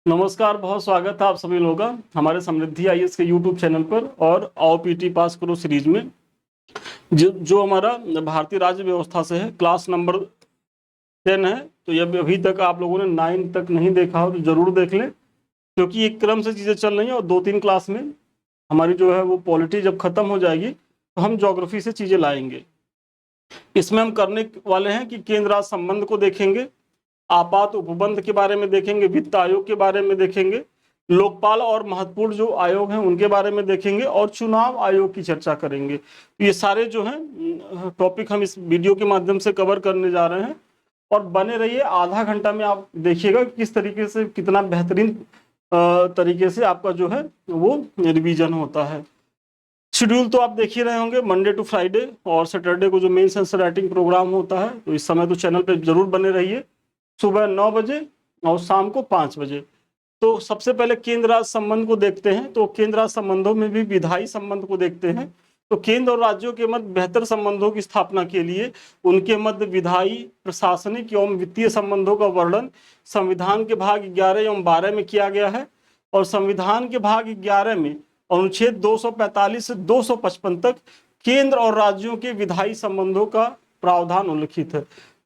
नमस्कार, बहुत स्वागत है आप सभी लोगों का हमारे समृद्धि आईएएस के यूट्यूब चैनल पर और आओ पीटी पास करो सीरीज में जो हमारा भारतीय राज्य व्यवस्था से है। क्लास नंबर 10 है। तो ये अभी तक आप लोगों ने 9 तक नहीं देखा हो तो जरूर देख लें, क्योंकि एक क्रम से चीज़ें चल रही हैं और 2-3 क्लास में हमारी जो है वो पॉलिटी जब खत्म हो जाएगी तो हम ज्योग्राफी से चीज़ें लाएंगे। इसमें हम करने वाले हैं कि केंद्र राज्य संबंध को देखेंगे, आपात उपबंध के बारे में देखेंगे, वित्त आयोग के बारे में देखेंगे, लोकपाल और महत्वपूर्ण जो आयोग हैं उनके बारे में देखेंगे और चुनाव आयोग की चर्चा करेंगे। तो ये सारे जो हैं टॉपिक हम इस वीडियो के माध्यम से कवर करने जा रहे हैं और बने रहिए। आधा घंटा में आप देखिएगा किस तरीके से, कितना बेहतरीन तरीके से आपका जो है वो रिवीजन होता है। शेड्यूल तो आप देख ही रहे होंगे, मंडे टू फ्राइडे और सैटरडे को जो मेंस आंसर राइटिंग प्रोग्राम होता है। तो इस समय तो चैनल पे जरूर बने रहिए, सुबह 9 बजे और शाम को 5 बजे। तो सबसे पहले केंद्र राज्य संबंध को देखते हैं। तो केंद्र राज्य संबंधों में भी विधायी संबंध को देखते हैं। तो केंद्र और राज्यों के मध्य बेहतर संबंधों की स्थापना के लिए उनके मध्य विधायी, प्रशासनिक एवं वित्तीय संबंधों का वर्णन संविधान के भाग 11 एवं 12 में किया गया है। और संविधान के भाग 11 में अनुच्छेद 245 से 255 तक केंद्र और राज्यों के विधायी संबंधों का प्रावधान उल्लिखित है।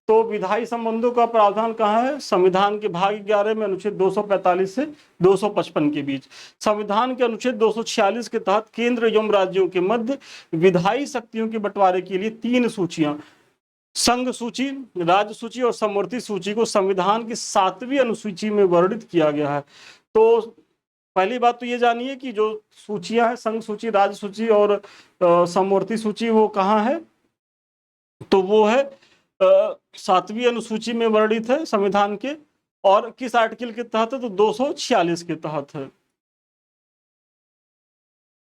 तो विधायी संबंधों का प्रावधान कहाँ है? संविधान के भाग 11 में अनुच्छेद 245 से 255 के बीच। संविधान के अनुच्छेद 246 के तहत केंद्र एवं राज्यों के मध्य विधायी शक्तियों के बंटवारे के लिए 3 सूचियां, संघ सूची, राज्य सूची और समवर्ती सूची को संविधान की 7वीं अनुसूची में वर्णित किया गया है। तो पहली बात तो ये जानिए कि जो सूचियां हैं, संघ सूची, राज्य सूची और समवर्ती सूची, वो कहाँ है? तो वो है 7वीं अनुसूची में वर्णित है संविधान के। और किस आर्टिकल के तहत है? तो 246 के तहत है।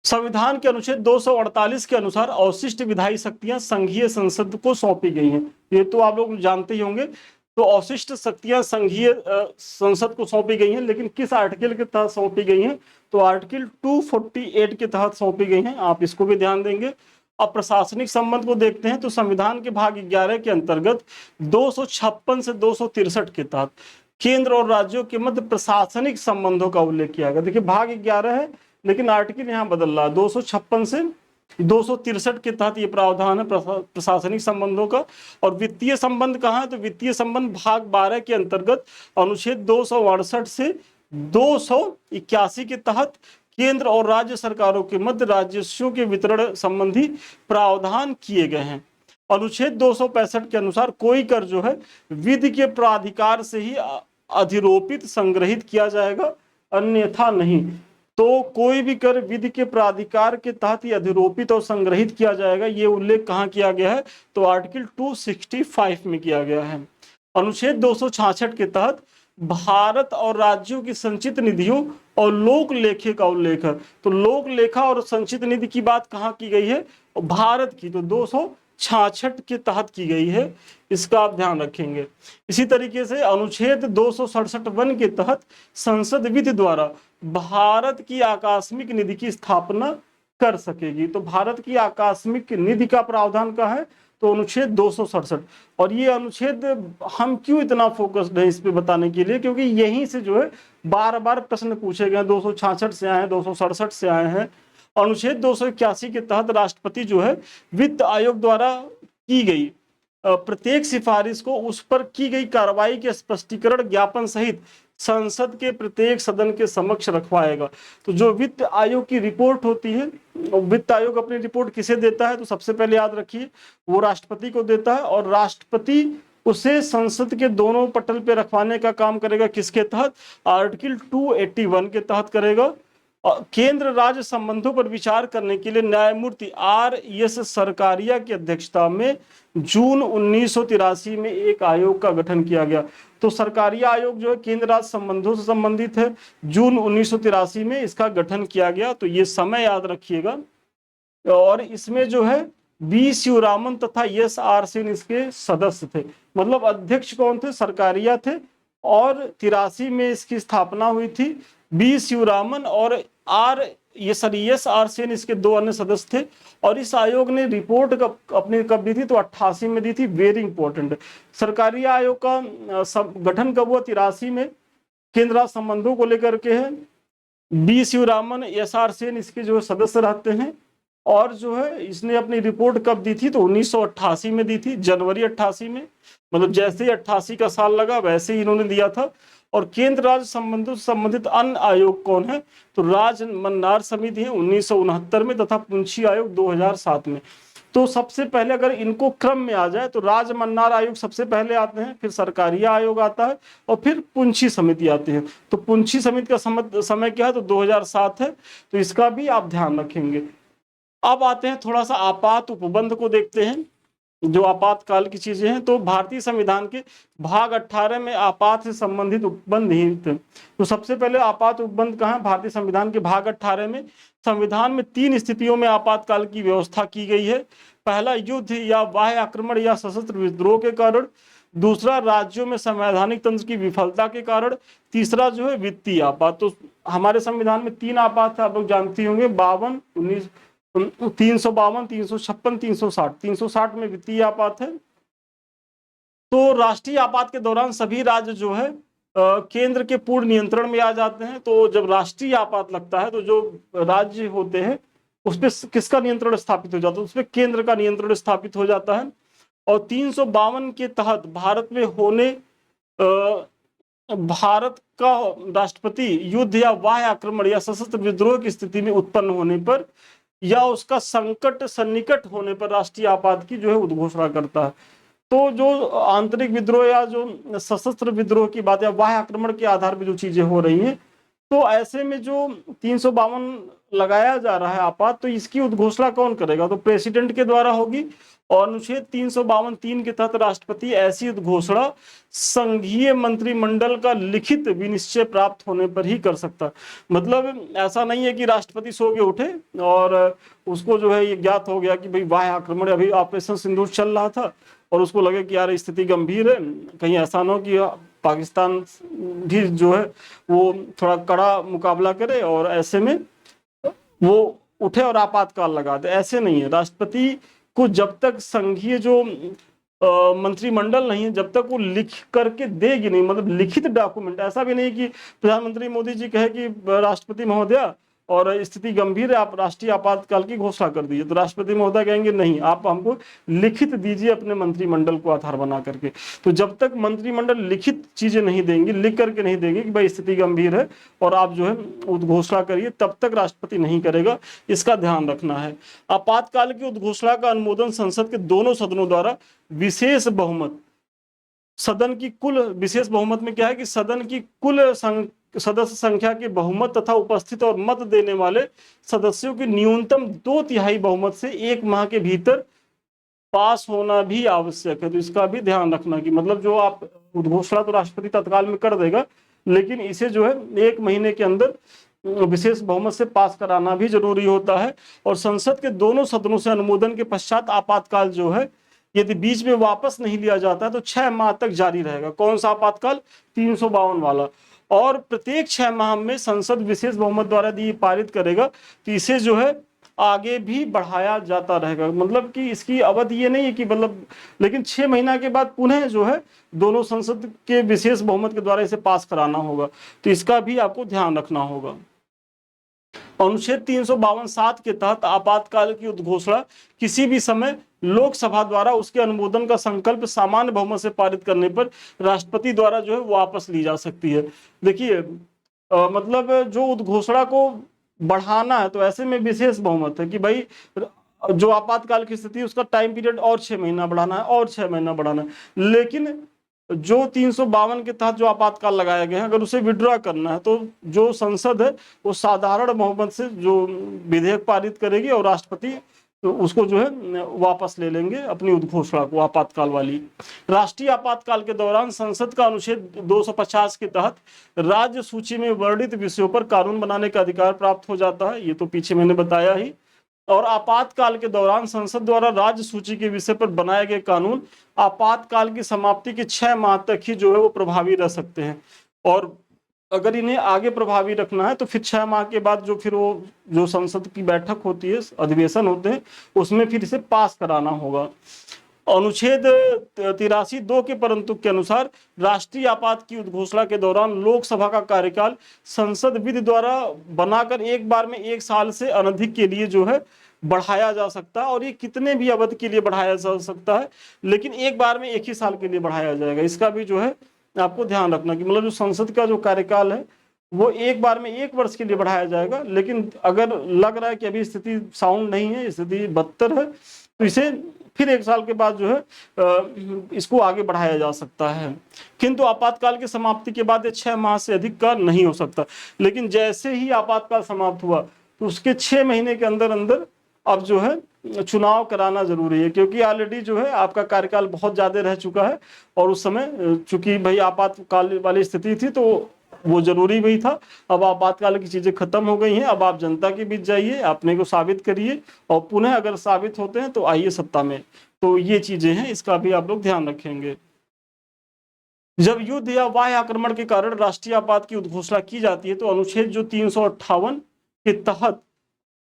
संविधान के अनुच्छेद 248 के अनुसार अवशिष्ट विधायी शक्तियां संघीय संसद को सौंपी गई हैं। ये तो आप लोग जानते ही होंगे। तो अवशिष्ट शक्तियां संघीय संसद को सौंपी गई हैं, लेकिन किस आर्टिकल के तहत सौंपी गई हैं? तो आर्टिकल 248 के तहत सौंपी गई हैं। आप इसको भी ध्यान देंगे। अब प्रशासनिक संबंध को देखते हैं। तो संविधान के भाग 11 के अंतर्गत 256 से 263 के तहत केंद्र और राज्यों के मध्य प्रशासनिक संबंधों का उल्लेख किया गया। देखिए, भाग 11 है लेकिन आर्टिकल यहाँ बदल रहा है। 256 से 263 के तहत ये प्रावधान है प्रशासनिक संबंधों का। और वित्तीय संबंध कहाँ है? तो वित्तीय संबंध भाग 12 के अंतर्गत अनुच्छेद 268 से 281 के तहत केंद्र और राज्य सरकारों के मध्य राजस्वों के वितरण संबंधी प्रावधान किए गए हैं। अनुच्छेद 265 के अनुसार कोई कर जो है विधि के प्राधिकार से ही अधिरोपित संग्रहित किया जाएगा, अन्यथा नहीं। तो कोई भी कर विधि के प्राधिकार के तहत ही अधिरोपित और संग्रहित किया जाएगा। ये उल्लेख कहाँ किया गया है? तो आर्टिकल 265 में किया गया है। अनुच्छेद 266 के तहत भारत और राज्यों की संचित निधियों और लोक लेखे का उल्लेख है। तो लोक लेखा और संचित निधि की बात कहाँ की गई है? भारत की। तो 266 के तहत की गई है, इसका आप ध्यान रखेंगे। इसी तरीके से अनुच्छेद 267 के तहत संसद विधि द्वारा भारत की आकस्मिक निधि की स्थापना कर सकेगी। तो भारत की आकस्मिक निधि का प्रावधान का है? तो अनुच्छेद 267। और ये अनुच्छेद हम क्यों इतना फोकस्ड है इस पे बताने के लिए? क्योंकि यहीं से जो है बार बार प्रश्न पूछे गए। 266 से आए हैं, 267 से आए हैं। अनुच्छेद 281 के तहत राष्ट्रपति जो है वित्त आयोग द्वारा की गई प्रत्येक सिफारिश को उस पर की गई कार्रवाई के स्पष्टीकरण ज्ञापन सहित संसद के प्रत्येक सदन के समक्ष रखवाएगा। तो जो वित्त आयोग की रिपोर्ट होती है, वित्त आयोग अपनी रिपोर्ट किसे देता है? तो सबसे पहले याद रखिए वो राष्ट्रपति को देता है। और राष्ट्रपति उसे संसद के दोनों पटल पे रखवाने का काम करेगा। किसके तहत? आर्टिकल 281 के तहत करेगा। केंद्र राज्य संबंधों पर विचार करने के लिए न्यायमूर्ति R.S. सरकारिया की अध्यक्षता में जून 1983 में एक आयोग का गठन किया गया। तो सरकारिया आयोग जो है केंद्र राज्य संबंधों से संबंधित है। जून 1983 में इसका गठन किया गया। तो ये समय याद रखिएगा। और इसमें जो है बी शिवरामन तथा S.R. सेन इसके सदस्य थे। मतलब अध्यक्ष कौन थे? सरकारिया थे। और 83 में इसकी स्थापना हुई थी। बी शिवरामन और S.R. सेन इसके 2 अन्य सदस्य थे। और इस आयोग ने रिपोर्ट अपनी कब दी थी? तो 88 में दी थी। Very important. सरकारी आयोग का गठन कब हुआ? 83 में। केंद्र राज्य संबंधों को लेकर के है। B Shivaraman, S R Sen इसके जो सदस्य रहते हैं। और जो है इसने अपनी रिपोर्ट कब दी थी, तो 1988 में दी थी, जनवरी 88 में। मतलब जैसे ही 88 का साल लगा वैसे ही इन्होंने दिया था। और केंद्र राज्य संबंधों से संबंधित अन्य आयोग कौन है, तो राज्य मन्नार समिति है 1969 में, तथा पुंछी आयोग 2007 में। तो सबसे पहले अगर इनको क्रम में आ जाए तो राज्य मन्नार आयोग सबसे पहले आते हैं, फिर सरकारिया आयोग आता है, और फिर पुंछी समिति आती है। तो पुंछी समिति का समय क्या है, तो 2007 है। तो इसका भी आप ध्यान रखेंगे। अब आते हैं थोड़ा सा आपात उपबंध को देखते हैं, जो आपातकाल की चीजें हैं। तो भारतीय संविधान के भाग 18 में आपात से संबंधित उपबंध निहित है। तो सबसे पहले आपात उपबंध कहाँ है, भारतीय संविधान के भाग 18 में। संविधान में 3 स्थितियों में आपातकाल की व्यवस्था की गई है। पहला, युद्ध या बाह्य आक्रमण या सशस्त्र विद्रोह के कारण। दूसरा, राज्यों में संवैधानिक तंत्र की विफलता के कारण। तीसरा जो है वित्तीय आपात। तो हमारे संविधान में 3 आपात है, आप लोग जानते होंगे, 352, 356, 360। 360 में वित्तीय आपात है। तो राष्ट्रीय आपात के दौरान सभी राज्य जो है केंद्र के पूर्ण नियंत्रण में आ जाते हैं। तो जब राष्ट्रीय आपात लगता है तो जो राज्य होते हैं उस पर किसका नियंत्रण स्थापित हो जाता है, उस पर केंद्र का नियंत्रण स्थापित हो जाता है। और 352 के तहत भारत में होने भारत का राष्ट्रपति युद्ध या बाह्य आक्रमण या सशस्त्र विद्रोह की स्थिति में उत्पन्न होने पर या उसका संकट सन्निकट होने पर राष्ट्रीय आपात की जो है उद्घोषणा करता है। तो जो आंतरिक विद्रोह या जो सशस्त्र विद्रोह की बात या बाह्य आक्रमण के आधार पर जो चीजें हो रही हैं, तो ऐसे में जो 352 लगाया जा रहा है आपात, तो इसकी उद्घोषणा कौन करेगा, तो प्रेसिडेंट के द्वारा होगी। और अनुच्छेद 352(3) के तहत राष्ट्रपति ऐसी उद्घोषणा संघीय मंत्रिमंडल का लिखित विनिश्चय प्राप्त होने पर ही कर सकता है। मतलब ऐसा नहीं है कि राष्ट्रपति सो के उठे और उसको जो है ये ज्ञात हो गया कि भाई बाह्य आक्रमण, अभी ऑपरेशन सिंदूर चल रहा था और उसको लगे कि यार स्थिति गंभीर है, कहीं ऐसा ना हो कि पाकिस्तान भी जो है वो थोड़ा कड़ा मुकाबला करे और ऐसे में वो उठे और आपातकाल लगा दे। ऐसे नहीं है। राष्ट्रपति को जब तक संघीय जो मंत्रिमंडल नहीं है, जब तक वो लिख करके देगी नहीं, मतलब लिखित डॉक्यूमेंट, ऐसा भी नहीं कि प्रधानमंत्री मोदी जी कहे कि राष्ट्रपति महोदय और स्थिति गंभीर है, आप राष्ट्रीय आपातकाल की घोषणा कर दीजिए, तो राष्ट्रपति महोदय कहेंगे नहीं, आप हमको लिखित दीजिए अपने मंत्रिमंडल को आधार बना करके। तो जब तक मंत्रिमंडल लिखित चीजें नहीं देंगे, लिख करके नहीं देंगे कि भाई स्थिति गंभीर है और आप जो है उद्घोषणा करिए, तब तक राष्ट्रपति नहीं करेगा। इसका ध्यान रखना है। आपातकाल की उद्घोषणा का अनुमोदन संसद के दोनों सदनों द्वारा विशेष बहुमत, सदन की कुल, विशेष बहुमत में क्या है कि सदन की कुल सदस्य संख्या के बहुमत तथा उपस्थित और मत देने वाले सदस्यों की न्यूनतम 2/3 बहुमत से 1 माह के भीतर पास होना भी आवश्यक है। तो इसका भी ध्यान रखना कि मतलब जो आप उद्घोषणा तो राष्ट्रपति तत्काल में कर देगा, लेकिन इसे जो है 1 महीने के अंदर विशेष बहुमत से पास कराना भी जरूरी होता है। और संसद के दोनों सदनों से अनुमोदन के पश्चात आपातकाल जो है यदि बीच में वापस नहीं लिया जाता है तो 6 माह तक जारी रहेगा। कौन सा आपातकाल, 352 वाला। और प्रत्येक 6 माह में संसद विशेष बहुमत द्वारा यदि पारित करेगा तो इसे जो है आगे भी बढ़ाया जाता रहेगा। मतलब कि इसकी अवधि ये नहीं है कि मतलब, लेकिन 6 महीना के बाद पुनः जो है दोनों संसद के विशेष बहुमत के द्वारा इसे पास कराना होगा। तो इसका भी आपको ध्यान रखना होगा। अनुच्छेद 352(7) के तहत आपातकाल की उद्घोषणा किसी भी समय लोकसभा द्वारा उसके अनुमोदन का संकल्प सामान्य बहुमत से पारित करने पर राष्ट्रपति द्वारा जो है वापस ली जा सकती है। देखिए मतलब जो उद्घोषणा को बढ़ाना है तो ऐसे में विशेष बहुमत है कि भाई जो आपातकाल की स्थिति उसका टाइम पीरियड और 6 महीना बढ़ाना है और 6 महीना बढ़ाना है। लेकिन जो 352 के तहत जो आपातकाल लगाया गया है, अगर उसे विड्रॉ करना है तो जो संसद है वो साधारण बहुमत से जो विधेयक पारित करेगी और राष्ट्रपति तो उसको जो है वापस ले लेंगे अपनी उद्घोषणा को आपातकाल वाली। राष्ट्रीय आपातकाल के दौरान संसद का अनुच्छेद 250 के तहत राज्य सूची में वर्णित विषयों पर कानून बनाने का अधिकार प्राप्त हो जाता है। ये तो पीछे मैंने बताया ही। और आपातकाल के दौरान संसद द्वारा राज्य सूची के विषय पर बनाए गए कानून आपातकाल की समाप्ति के 6 माह तक ही जो है वो प्रभावी रह सकते हैं। और अगर इन्हें आगे प्रभावी रखना है तो फिर 6 माह के बाद जो फिर वो जो संसद की बैठक होती है, अधिवेशन होते हैं, उसमें फिर इसे पास कराना होगा। अनुच्छेद 83(2) के परंतु के अनुसार राष्ट्रीय आपात की उद्घोषणा के दौरान लोकसभा का कार्यकाल संसद विधि द्वारा बनाकर एक बार में 1 साल से अनधिक के लिए जो है बढ़ाया जा सकता है, और ये कितने भी अवधि के लिए बढ़ाया जा सकता है, लेकिन एक बार में 1 ही साल के लिए बढ़ाया जाएगा। इसका भी जो है आपको ध्यान रखना कि मतलब जो संसद का जो कार्यकाल है वो एक बार में 1 वर्ष के लिए बढ़ाया जाएगा, लेकिन अगर लग रहा है कि अभी स्थिति साउंड नहीं है, स्थिति बदतर है, तो इसे फिर 1 साल के बाद जो है इसको आगे बढ़ाया जा सकता है। किंतु आपातकाल की समाप्ति के बाद 6 माह से अधिक का नहीं हो सकता। लेकिन जैसे ही आपातकाल समाप्त हुआ तो उसके 6 महीने के अंदर अंदर अब जो है चुनाव कराना जरूरी है, क्योंकि ऑलरेडी जो है आपका कार्यकाल बहुत ज्यादा रह चुका है, और उस समय चूंकि भाई आपातकाल वाली स्थिति थी तो वो जरूरी भी था। अब आपातकाल की चीजें खत्म हो गई हैं, अब आप जनता के बीच जाइए, अपने को साबित करिए, और पुनः अगर साबित होते हैं तो आइए सत्ता में। तो ये चीजें हैं, इसका भी आप लोग ध्यान रखेंगे। जब युद्ध या बाह्य आक्रमण के कारण राष्ट्रीय आपात की उद्घोषणा की जाती है तो अनुच्छेद जो 358 के तहत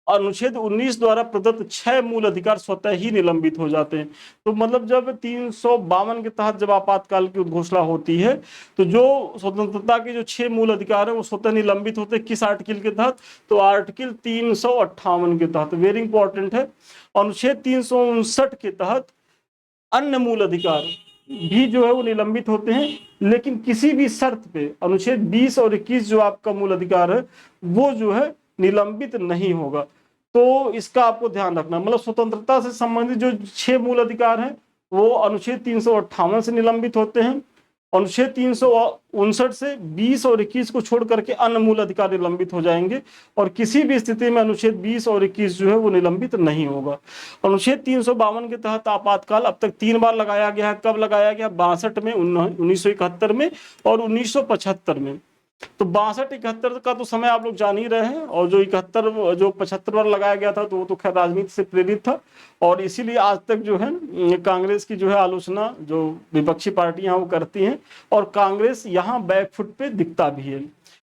अनुच्छेद 19 द्वारा प्रदत्त 6 मूल अधिकार स्वतः ही निलंबित हो जाते हैं। तो मतलब जब 352 के तहत जब आपातकाल की उद्घोषणा होती है तो जो स्वतंत्रता के जो 6 मूल अधिकार है वो स्वतः निलंबित होते हैं। किस आर्टिकल के तहत? तो आर्टिकल 358 के तहत। वेरी इंपॉर्टेंट है। अनुच्छेद 359 के तहत अन्य मूल अधिकार भी जो है वो निलंबित होते हैं, लेकिन किसी भी शर्त पे अनुच्छेद 20 और 21 जो आपका मूल अधिकार है वो जो है निलंबित नहीं होगा। तो इसका आपको ध्यान रखना, मतलब स्वतंत्रता से संबंधित जो 6 मूल अधिकार हैं वो अनुच्छेद 358 से निलंबित होते हैं। अनुच्छेद 359 से 20 और 21 को छोड़ करके अन्य मूल अधिकार निलंबित हो जाएंगे, और किसी भी स्थिति में अनुच्छेद 20 और 21 जो है वो निलंबित नहीं होगा। अनुच्छेद 352 के तहत आपातकाल अब तक 3 बार लगाया गया है। कब लगाया गया? 62 में, 1971 में और 1975 में। तो 62-71 का तो समय आप लोग जान ही रहे हैं, और जो 75 बार लगाया गया था तो वो तो खैर राजनीति से प्रेरित था, और इसीलिए आज तक जो है कांग्रेस की जो है आलोचना जो विपक्षी पार्टियां वो करती हैं, और कांग्रेस यहाँ बैकफुट पे दिखता भी है।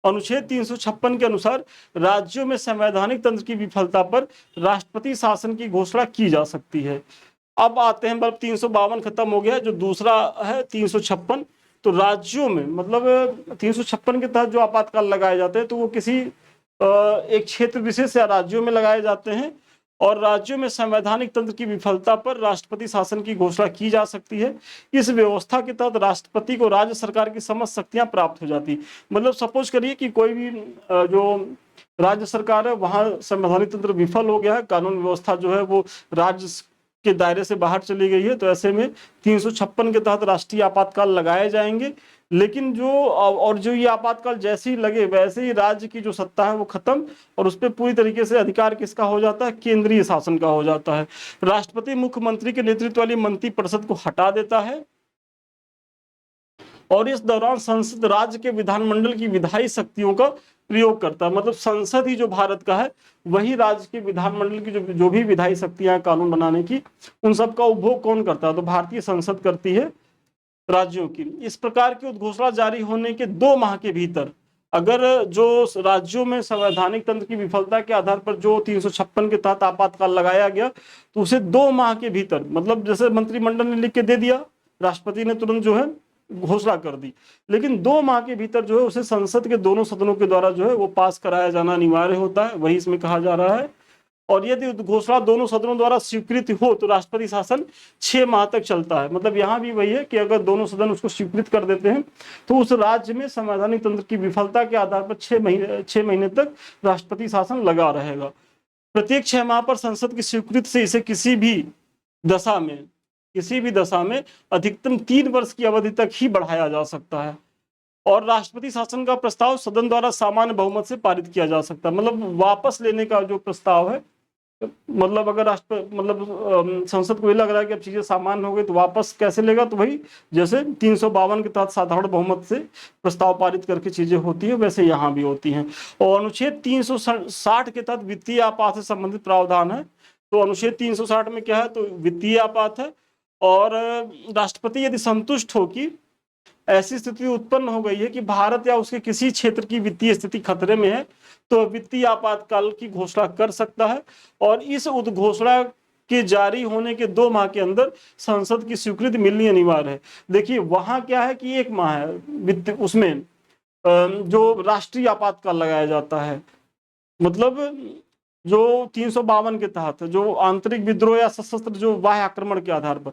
अनुच्छेद 356 के अनुसार राज्यों में संवैधानिक तंत्र की विफलता पर राष्ट्रपति शासन की घोषणा की जा सकती है। अब आते हैं, मतलब 352 खत्म हो गया, जो दूसरा है 356। तो राज्यों में मतलब 356 के तहत जो आपातकाल लगाए जाते हैं तो वो किसी एक क्षेत्र विशेष या राज्यों में लगाए जाते हैं, और राज्यों में संवैधानिक तंत्र की विफलता पर राष्ट्रपति शासन की घोषणा की जा सकती है। इस व्यवस्था के तहत राष्ट्रपति को राज्य सरकार की समस्त शक्तियां प्राप्त हो जाती। मतलब सपोज करिए कि कोई भी जो राज्य सरकार है वहां संवैधानिक तंत्र विफल हो गया है, कानून व्यवस्था जो है वो राज्य के दायरे से बाहर चली गई है, तो ऐसे में 356 के तहत राष्ट्रीय आपातकाल लगाए जाएंगे। लेकिन जो ये आपातकाल जैसे ही लगे वैसे ही राज्य की जो सत्ता है वो खत्म, और उस पर पूरी तरीके से अधिकार किसका हो जाता है? केंद्रीय शासन का हो जाता है। राष्ट्रपति मुख्यमंत्री के नेतृत्व वाली मंत्रिपरिषद को हटा देता है, और इस दौरान संसद राज्य के विधानमंडल की विधायी शक्तियों का प्रयोग करता है। मतलब संसद ही जो भारत का है वही राज्य के विधानमंडल की जो भी विधायी शक्तियां कानून बनाने की, उन सब का उपभोग कौन करता है? तो भारतीय संसद करती है राज्यों की। इस प्रकार की उद्घोषणा जारी होने के 2 माह के भीतर अगर जो राज्यों में संवैधानिक तंत्र की विफलता के आधार पर जो 356 के तहत आपातकाल लगाया गया तो उसे 2 माह के भीतर, मतलब जैसे मंत्रिमंडल ने लिख के दे दिया, राष्ट्रपति ने तुरंत जो है घोषणा कर दी, लेकिन 2 माह के भीतर जो है उसे संसद के दोनों सदनों के द्वारा जो है वो पास कराया जाना अनिवार्य होता है, वही इसमें कहा जा रहा है। और यदि घोषणा दोनों सदनों द्वारा स्वीकृत हो तो राष्ट्रपति शासन 6 माह तक चलता है। मतलब यहाँ भी वही है कि अगर दोनों सदन उसको स्वीकृत कर देते हैं तो उस राज्य में संवैधानिक तंत्र की विफलता के आधार पर 6 महीने तक राष्ट्रपति शासन लगा रहेगा। प्रत्येक 6 माह पर संसद की स्वीकृति से इसे किसी भी दशा में अधिकतम 3 वर्ष की अवधि तक ही बढ़ाया जा सकता है, और राष्ट्रपति शासन का प्रस्ताव सदन द्वारा सामान्य बहुमत से पारित किया जा सकता है। मतलब वापस लेने का जो प्रस्ताव है, मतलब अगर संसद को ये लग रहा है कि अब चीजें सामान्य हो गई तो वापस कैसे लेगा? तो वही जैसे 352 के तहत साधारण बहुमत से प्रस्ताव पारित करके चीजें होती है वैसे यहाँ भी होती हैं। और अनुच्छेद 360 के तहत वित्तीय आपात से संबंधित प्रावधान है। तो अनुच्छेद 360 में क्या है? तो वित्तीय आपात है, और राष्ट्रपति यदि संतुष्ट हो कि ऐसी स्थिति उत्पन्न हो गई है कि भारत या उसके किसी क्षेत्र की वित्तीय स्थिति खतरे में है तो वित्तीय आपातकाल की घोषणा कर सकता है, और इस उद्घोषणा के जारी होने के 2 माह के अंदर संसद की स्वीकृति मिलनी अनिवार्य है। देखिए वहां क्या है कि 1 माह है वित्त, उसमें जो राष्ट्रीय आपातकाल लगाया जाता है, मतलब जो 352 के तहत जो आंतरिक विद्रोह या सशस्त्र जो बाह्य आक्रमण के आधार पर,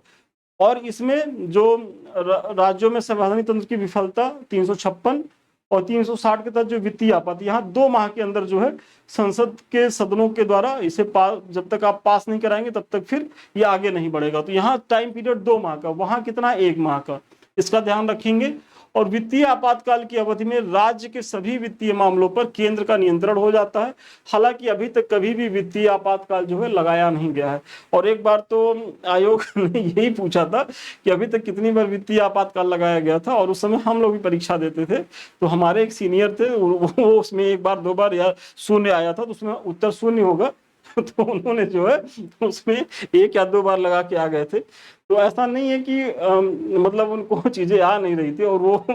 और इसमें जो राज्यों में संवैधानिक तंत्र की विफलता 356 और 360 के तहत जो वित्तीय आपात, यहाँ 2 माह के अंदर जो है संसद के सदनों के द्वारा इसे जब तक आप पास नहीं कराएंगे तब तक फिर ये आगे नहीं बढ़ेगा। तो यहाँ टाइम पीरियड 2 माह का, वहां कितना 1 माह का, इसका ध्यान रखेंगे। और वित्तीय आपातकाल की अवधि में राज्य के सभी वित्तीय मामलों पर केंद्र का नियंत्रण हो जाता है। हालांकि अभी तक कभी भी वित्तीय आपातकाल जो है लगाया नहीं गया है। और एक बार तो आयोग ने यही पूछा था कि अभी तक कितनी बार वित्तीय आपातकाल लगाया गया था, और उस समय हम लोग भी परीक्षा देते थे, तो हमारे एक सीनियर थे वो उसमें 1 बार 2 बार या शून्य आया था, तो उसमें उत्तर शून्य होगा तो उन्होंने जो है उसमें 1 या 2 बार लगा के आ गए थे। तो ऐसा नहीं है कि मतलब उनको चीजें आ नहीं रही थी, और वो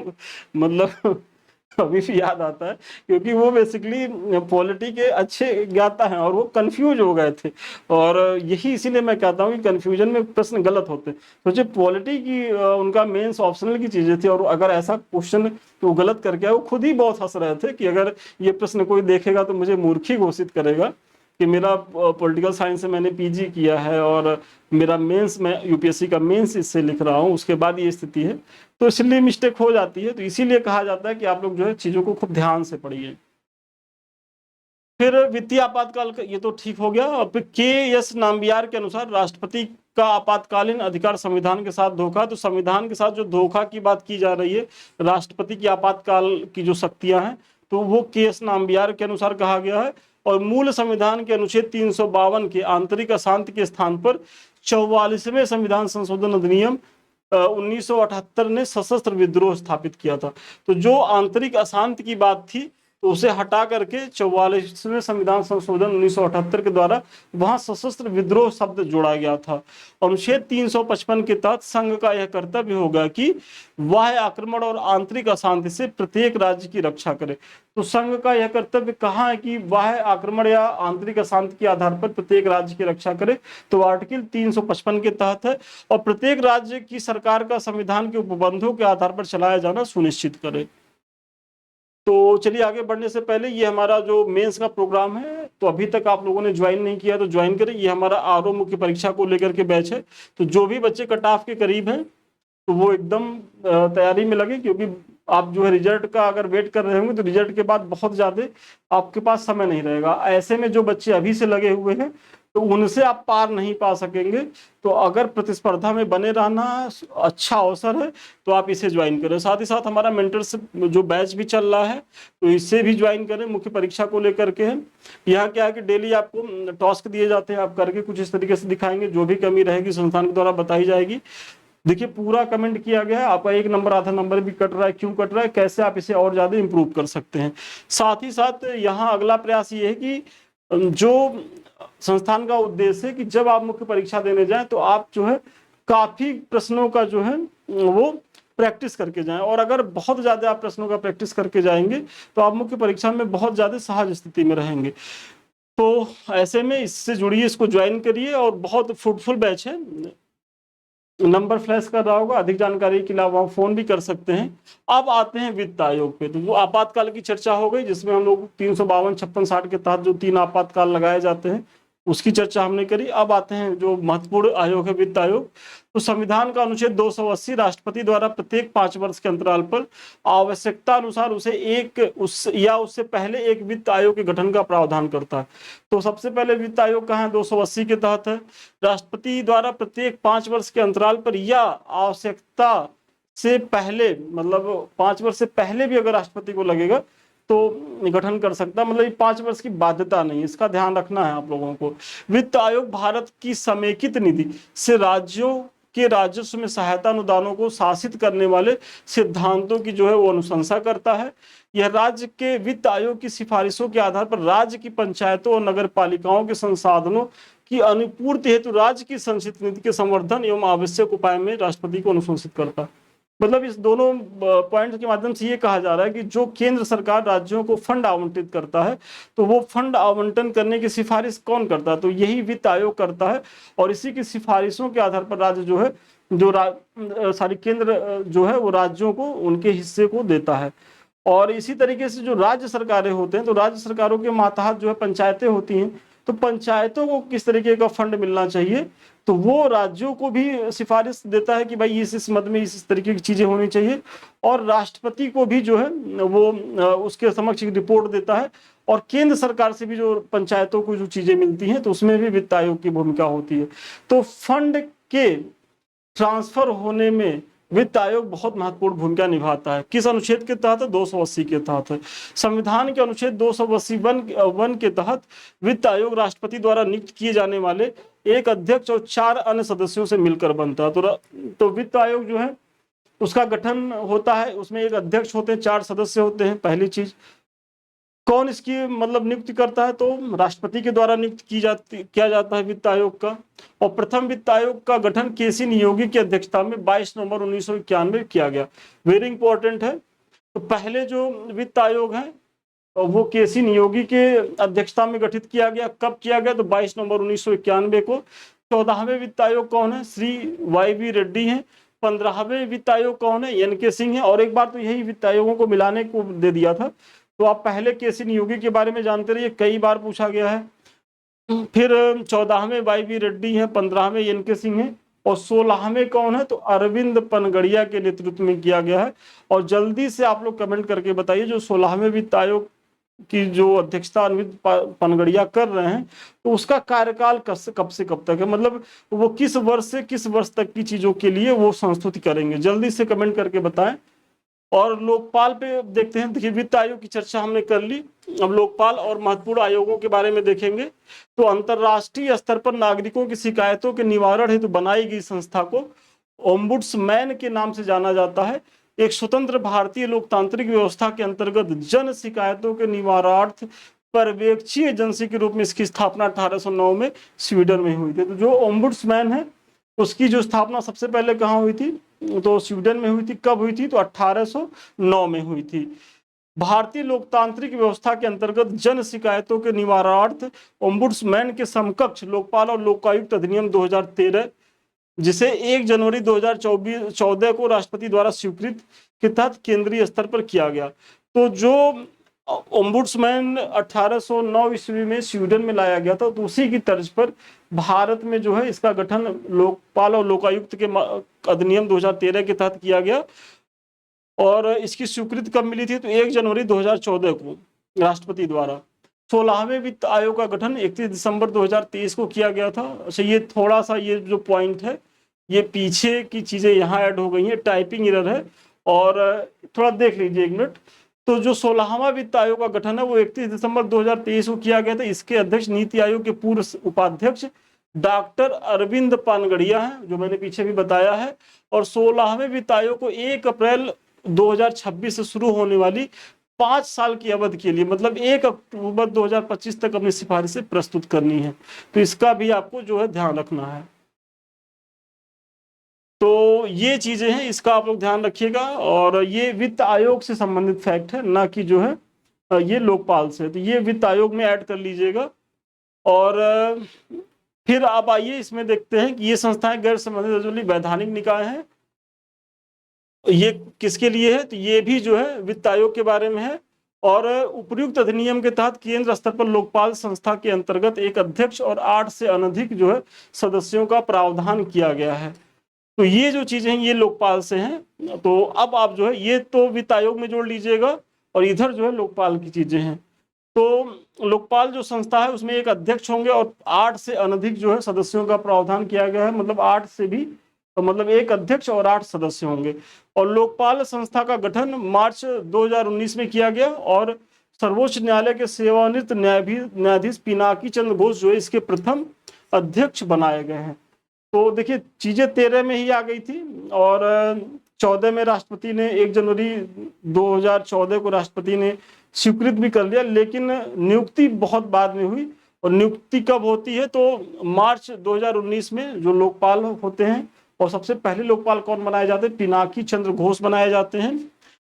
मतलब अभी भी याद आता है, क्योंकि वो बेसिकली पॉलिटी के अच्छे ज्ञाता हैं और वो कंफ्यूज हो गए थे। और यही इसीलिए मैं कहता हूँ कि कंफ्यूजन में प्रश्न गलत होते हैं। सोचिए पॉलिटी की उनका मेंस ऑप्शनल की चीजें थी, और अगर ऐसा क्वेश्चन तो गलत करके आए, वो खुद ही बहुत हंस रहे थे कि अगर ये प्रश्न कोई देखेगा तो मुझे मूर्खी घोषित करेगा कि मेरा पॉलिटिकल साइंस से मैंने पीजी किया है और मेरा मेंस, मैं यूपीएससी का मेंस इससे लिख रहा हूँ, उसके बाद ये स्थिति है। तो इसलिए मिस्टेक हो जाती है। तो इसीलिए कहा जाता है कि आप लोग जो है चीजों को खूब ध्यान से पढ़िए। फिर वित्तीय आपातकाल का ये तो ठीक हो गया। और फिर के एस नाम्बियार के अनुसार राष्ट्रपति का आपातकालीन अधिकार संविधान के साथ धोखा। तो संविधान के साथ जो धोखा की बात की जा रही है, राष्ट्रपति की आपातकाल की जो शक्तियां हैं, तो वो के एस नाम्बियार के अनुसार कहा गया है। और मूल संविधान के अनुच्छेद 352 के आंतरिक अशांति के स्थान पर 44वें संविधान संशोधन अधिनियम 1978 ने सशस्त्र विद्रोह स्थापित किया था। तो जो आंतरिक अशांति की बात थी तो उसे हटा करके 44वें संविधान संशोधन 1978 के द्वारा वहां सशस्त्र विद्रोह शब्द जोड़ा गया था। अनुच्छेद 355 के तहत संघ का यह कर्तव्य होगा कि बाह्य आक्रमण और आंतरिक अशांति से प्रत्येक राज्य की रक्षा करे। तो संघ का यह कर्तव्य कहाँ है कि बाह्य आक्रमण या आंतरिक अशांति के आधार पर प्रत्येक राज्य की रक्षा करे, तो आर्टिकल 355 के तहत है। और प्रत्येक राज्य की सरकार का संविधान के उपबंधों के आधार पर चलाया जाना सुनिश्चित करे। तो चलिए आगे बढ़ने से पहले ये हमारा जो मेंस का प्रोग्राम है, तो अभी तक आप लोगों ने ज्वाइन नहीं किया तो ज्वाइन करें। ये हमारा आरओ मुख्य परीक्षा को लेकर के बैच है। तो जो भी बच्चे कट ऑफ के करीब हैं तो वो एकदम तैयारी में लगे, क्योंकि आप जो है रिजल्ट का अगर वेट कर रहे होंगे तो रिजल्ट के बाद बहुत ज्यादा आपके पास समय नहीं रहेगा। ऐसे में जो बच्चे अभी से लगे हुए हैं तो उनसे आप पार नहीं पा सकेंगे। तो अगर प्रतिस्पर्धा में बने रहना अच्छा अवसर है तो आप इसे ज्वाइन करें। साथ ही साथ हमारा मेंटरशिप जो बैच भी चल रहा है तो इससे भी ज्वाइन करें, मुख्य परीक्षा को लेकर के है। यहाँ क्या है कि डेली आपको टास्क दिए जाते हैं, आप करके कुछ इस तरीके से दिखाएंगे, जो भी कमी रहेगी संस्थान के द्वारा बताई जाएगी। देखिए पूरा कमेंट किया गया है, आपका 1 नंबर आधा नंबर भी कट रहा है, क्यों कट रहा है, कैसे आप इसे और ज्यादा इंप्रूव कर सकते हैं। साथ ही साथ यहाँ अगला प्रयास ये है कि जो संस्थान का उद्देश्य है कि जब आप मुख्य परीक्षा देने जाएं तो आप जो है काफी प्रश्नों का जो है वो प्रैक्टिस करके जाएं। और अगर बहुत ज्यादा आप प्रश्नों का प्रैक्टिस करके जाएंगे तो आप मुख्य परीक्षा में बहुत ज्यादा सहज स्थिति में रहेंगे। तो ऐसे में इससे जुड़िए, इसको ज्वाइन करिए, और बहुत फ्रूटफुल बैच है। नंबर फ्लैश कर रहा होगा, अधिक जानकारी के लिए आप फोन भी कर सकते हैं। अब आते हैं वित्त आयोग पे। तो वो आपातकाल की चर्चा हो गई, जिसमें हम लोग 352, 56, 60 के तहत जो 3 आपातकाल लगाए जाते हैं उसकी चर्चा हमने करी। अब आते हैं जो महत्वपूर्ण आयोग है वित्त आयोग। तो संविधान का अनुच्छेद 280 राष्ट्रपति द्वारा प्रत्येक 5 वर्ष के अंतराल पर आवश्यकता अनुसार उससे पहले एक वित्त आयोग के गठन का प्रावधान करता है। तो सबसे पहले वित्त आयोग कहाँ है, 280 के तहत है। राष्ट्रपति द्वारा प्रत्येक 5 वर्ष के अंतराल पर या आवश्यकता से पहले, मतलब 5 वर्ष से पहले भी अगर राष्ट्रपति को लगेगा तो गठन कर सकता, मतलब 5 वर्ष की बाध्यता नहीं, इसका ध्यान रखना है आप लोगों को। वित्त आयोग भारत की समेकित निधि से राज्यों के राजस्व में सहायता अनुदानों को शासित करने वाले सिद्धांतों की जो है वो अनुशंसा करता है। यह राज्य के वित्त आयोग की सिफारिशों के आधार पर राज्य की पंचायतों और नगर पालिकाओं के संसाधनों की अनुपूर्ति हेतु राज्य की संचित निधि के संवर्धन एवं आवश्यक उपाय में राष्ट्रपति को अनुशंसित करता है। मतलब इस दोनों पॉइंट्स के माध्यम से ये कहा जा रहा है कि जो केंद्र सरकार राज्यों को फंड आवंटित करता है, तो वो फंड आवंटन करने की सिफारिश कौन करता है? तो यही वित्त आयोग करता है। और इसी की सिफारिशों के आधार पर राज्य जो है, सारी केंद्र जो है वो राज्यों को उनके हिस्से को देता है। और इसी तरीके से जो राज्य सरकारें होते हैं, तो राज्य सरकारों के मातहत जो है पंचायतें होती हैं, तो पंचायतों को किस तरीके का फंड मिलना चाहिए, तो वो राज्यों को भी सिफारिश देता है कि भाई इस मद में इस तरीके की चीजें होनी चाहिए। और राष्ट्रपति को भी जो है वो उसके समक्ष एक रिपोर्ट देता है। और केंद्र सरकार से भी जो पंचायतों को जो चीजें मिलती हैं, तो उसमें भी वित्त आयोग की भूमिका होती है। तो फंड के ट्रांसफर होने में वित्त आयोग बहुत महत्वपूर्ण भूमिका निभाता है। किस अनुच्छेद के तहत? 280 के तहत है। संविधान के अनुच्छेद 280 के तहत वित्त आयोग राष्ट्रपति द्वारा नियुक्त किए जाने वाले एक अध्यक्ष और 4 अन्य सदस्यों से मिलकर बनता है। तो वित्त आयोग जो है उसका गठन होता है, उसमें एक अध्यक्ष होते हैं, 4 सदस्य होते हैं। पहली चीज, कौन इसकी मतलब नियुक्ति करता है? तो राष्ट्रपति के द्वारा नियुक्त किया जाता है वित्त आयोग का। और प्रथम वित्त आयोग का गठन केसी नियोगी की अध्यक्षता में 22 नवंबर 1991 किया गया। वेरी इंपॉर्टेंट है। तो पहले जो वित्त आयोग है वो केसी नियोगी के अध्यक्षता में गठित किया गया। कब किया गया? तो 22 नवंबर 1991 को। 14वें वित्त आयोग कौन है? श्री YV रेड्डी हैं। 15वें वित्त आयोग कौन है? NK सिंह है। और एक बार तो यही वित्त आयोगों को मिलाने को दे दिया था। तो आप पहले केसी नियोगी के बारे में जानते रहिए, कई बार पूछा गया है। फिर 14वें YV रेड्डी है, 15वें NK सिंह है, और 16वें कौन है? तो अरविंद पनगड़िया के नेतृत्व में किया गया है। और जल्दी से आप लोग कमेंट करके बताइए, जो 16वें वित्त आयोग की जो अध्यक्षता अरविंद पनगड़िया कर रहे हैं, तो उसका कार्यकाल कब से कब तक है? मतलब वो किस वर्ष से किस वर्ष तक की चीजों के लिए वो संस्तुति करेंगे? जल्दी से कमेंट करके बताएं। और लोकपाल पे देखते हैं। देखिए, वित्त आयोग की चर्चा हमने कर ली, अब लोकपाल और महत्वपूर्ण आयोगों के बारे में देखेंगे। तो अंतरराष्ट्रीय स्तर पर नागरिकों की शिकायतों के निवारण हेतु बनाई गई संस्था को ओम्बुड्समैन के नाम से जाना जाता है। एक स्वतंत्र भारतीय लोकतांत्रिक व्यवस्था के अंतर्गत जन शिकायतों के निवारणार्थ पर्यवेक्षी एजेंसी के रूप में इसकी स्थापना 1809 में स्वीडन में हुई थी। तो जो ओम्बुड्समैन है उसकी जो स्थापना सबसे पहले कहाँ हुई थी? तो स्वीडन में हुई थी। कब हुई थी? तो 1809 में हुई थी। भारतीय लोकतांत्रिक व्यवस्था के अंतर्गत जन शिकायतों के निवारणार्थ ओम्बुड्समैन के समकक्ष लोकपाल और लोकायुक्त अधिनियम 2013, जिसे 1 जनवरी 2014 को राष्ट्रपति द्वारा स्वीकृत के तहत केंद्रीय स्तर पर किया गया। तो जो ओम्बुड्समैन 1809 ईस्वी में स्वीडन में लाया गया था, तो उसी की तर्ज पर भारत में जो है इसका गठन लोकपाल और लोकायुक्त के अधिनियम 2013 के तहत किया गया। और इसकी स्वीकृति कब मिली थी? तो 1 जनवरी 2014 को राष्ट्रपति द्वारा। 16वें वित्त आयोग का गठन 31 दिसंबर 2023 को किया गया था। अच्छा, ये थोड़ा सा ये जो पॉइंट है, ये पीछे की चीजें यहाँ ऐड हो गई हैं, टाइपिंग एरर है, और थोड़ा देख लीजिए 1 मिनट। तो जो 16वां वित्त आयोग का गठन है वो 31 दिसंबर 2023 को किया गया था। इसके अध्यक्ष नीति आयोग के पूर्व उपाध्यक्ष डॉक्टर अरविंद पानगड़िया हैं, जो मैंने पीछे भी बताया है। और 16वें वित्त आयोग को 1 अप्रैल 2026 से शुरू होने वाली 5 साल की अवधि के लिए, मतलब 1 अक्टूबर 2025 तक अपनी सिफारिशें प्रस्तुत करनी है। तो इसका भी आपको जो है ध्यान रखना है। तो ये चीजें हैं, इसका आप लोग ध्यान रखिएगा। और ये वित्त आयोग से संबंधित फैक्ट है, ना कि जो है ये लोकपाल से। तो ये वित्त आयोग में ऐड कर लीजिएगा। और फिर आप आइए इसमें देखते हैं कि ये संस्थाएं गैर संबंधित वैधानिक निकाय हैं। ये किसके लिए है? तो ये भी जो है वित्त आयोग के बारे में है। और उपयुक्त अधिनियम के तहत केंद्र स्तर पर लोकपाल संस्था के अंतर्गत एक अध्यक्ष और 8 से अनधिक जो है सदस्यों का प्रावधान किया गया है। तो ये जो चीजें हैं ये लोकपाल से हैं। तो अब आप जो है ये तो वित्त आयोग में जोड़ लीजिएगा, और इधर जो है लोकपाल की चीजें हैं। तो लोकपाल जो संस्था है उसमें एक अध्यक्ष होंगे और 8 से अनधिक जो है सदस्यों का प्रावधान किया गया है। मतलब 8 से भी, तो मतलब एक अध्यक्ष और 8 सदस्य होंगे। और लोकपाल संस्था का गठन मार्च 2019 में किया गया। और सर्वोच्च न्यायालय के सेवानिवृत्त न्यायाधीश पिनाकी चंद्र घोष जो है इसके प्रथम अध्यक्ष बनाए गए हैं। तो देखिए, चीजें 13 में ही आ गई थी, और 14 में राष्ट्रपति ने 1 जनवरी 2014 को राष्ट्रपति ने स्वीकृत भी कर लिया। लेकिन नियुक्ति बहुत बाद में हुई। और नियुक्ति कब होती है? तो मार्च 2019 में जो लोकपाल होते हैं और सबसे पहले लोकपाल कौन बनाए जाते हैं? पिनाकी चंद्र घोष बनाए जाते हैं।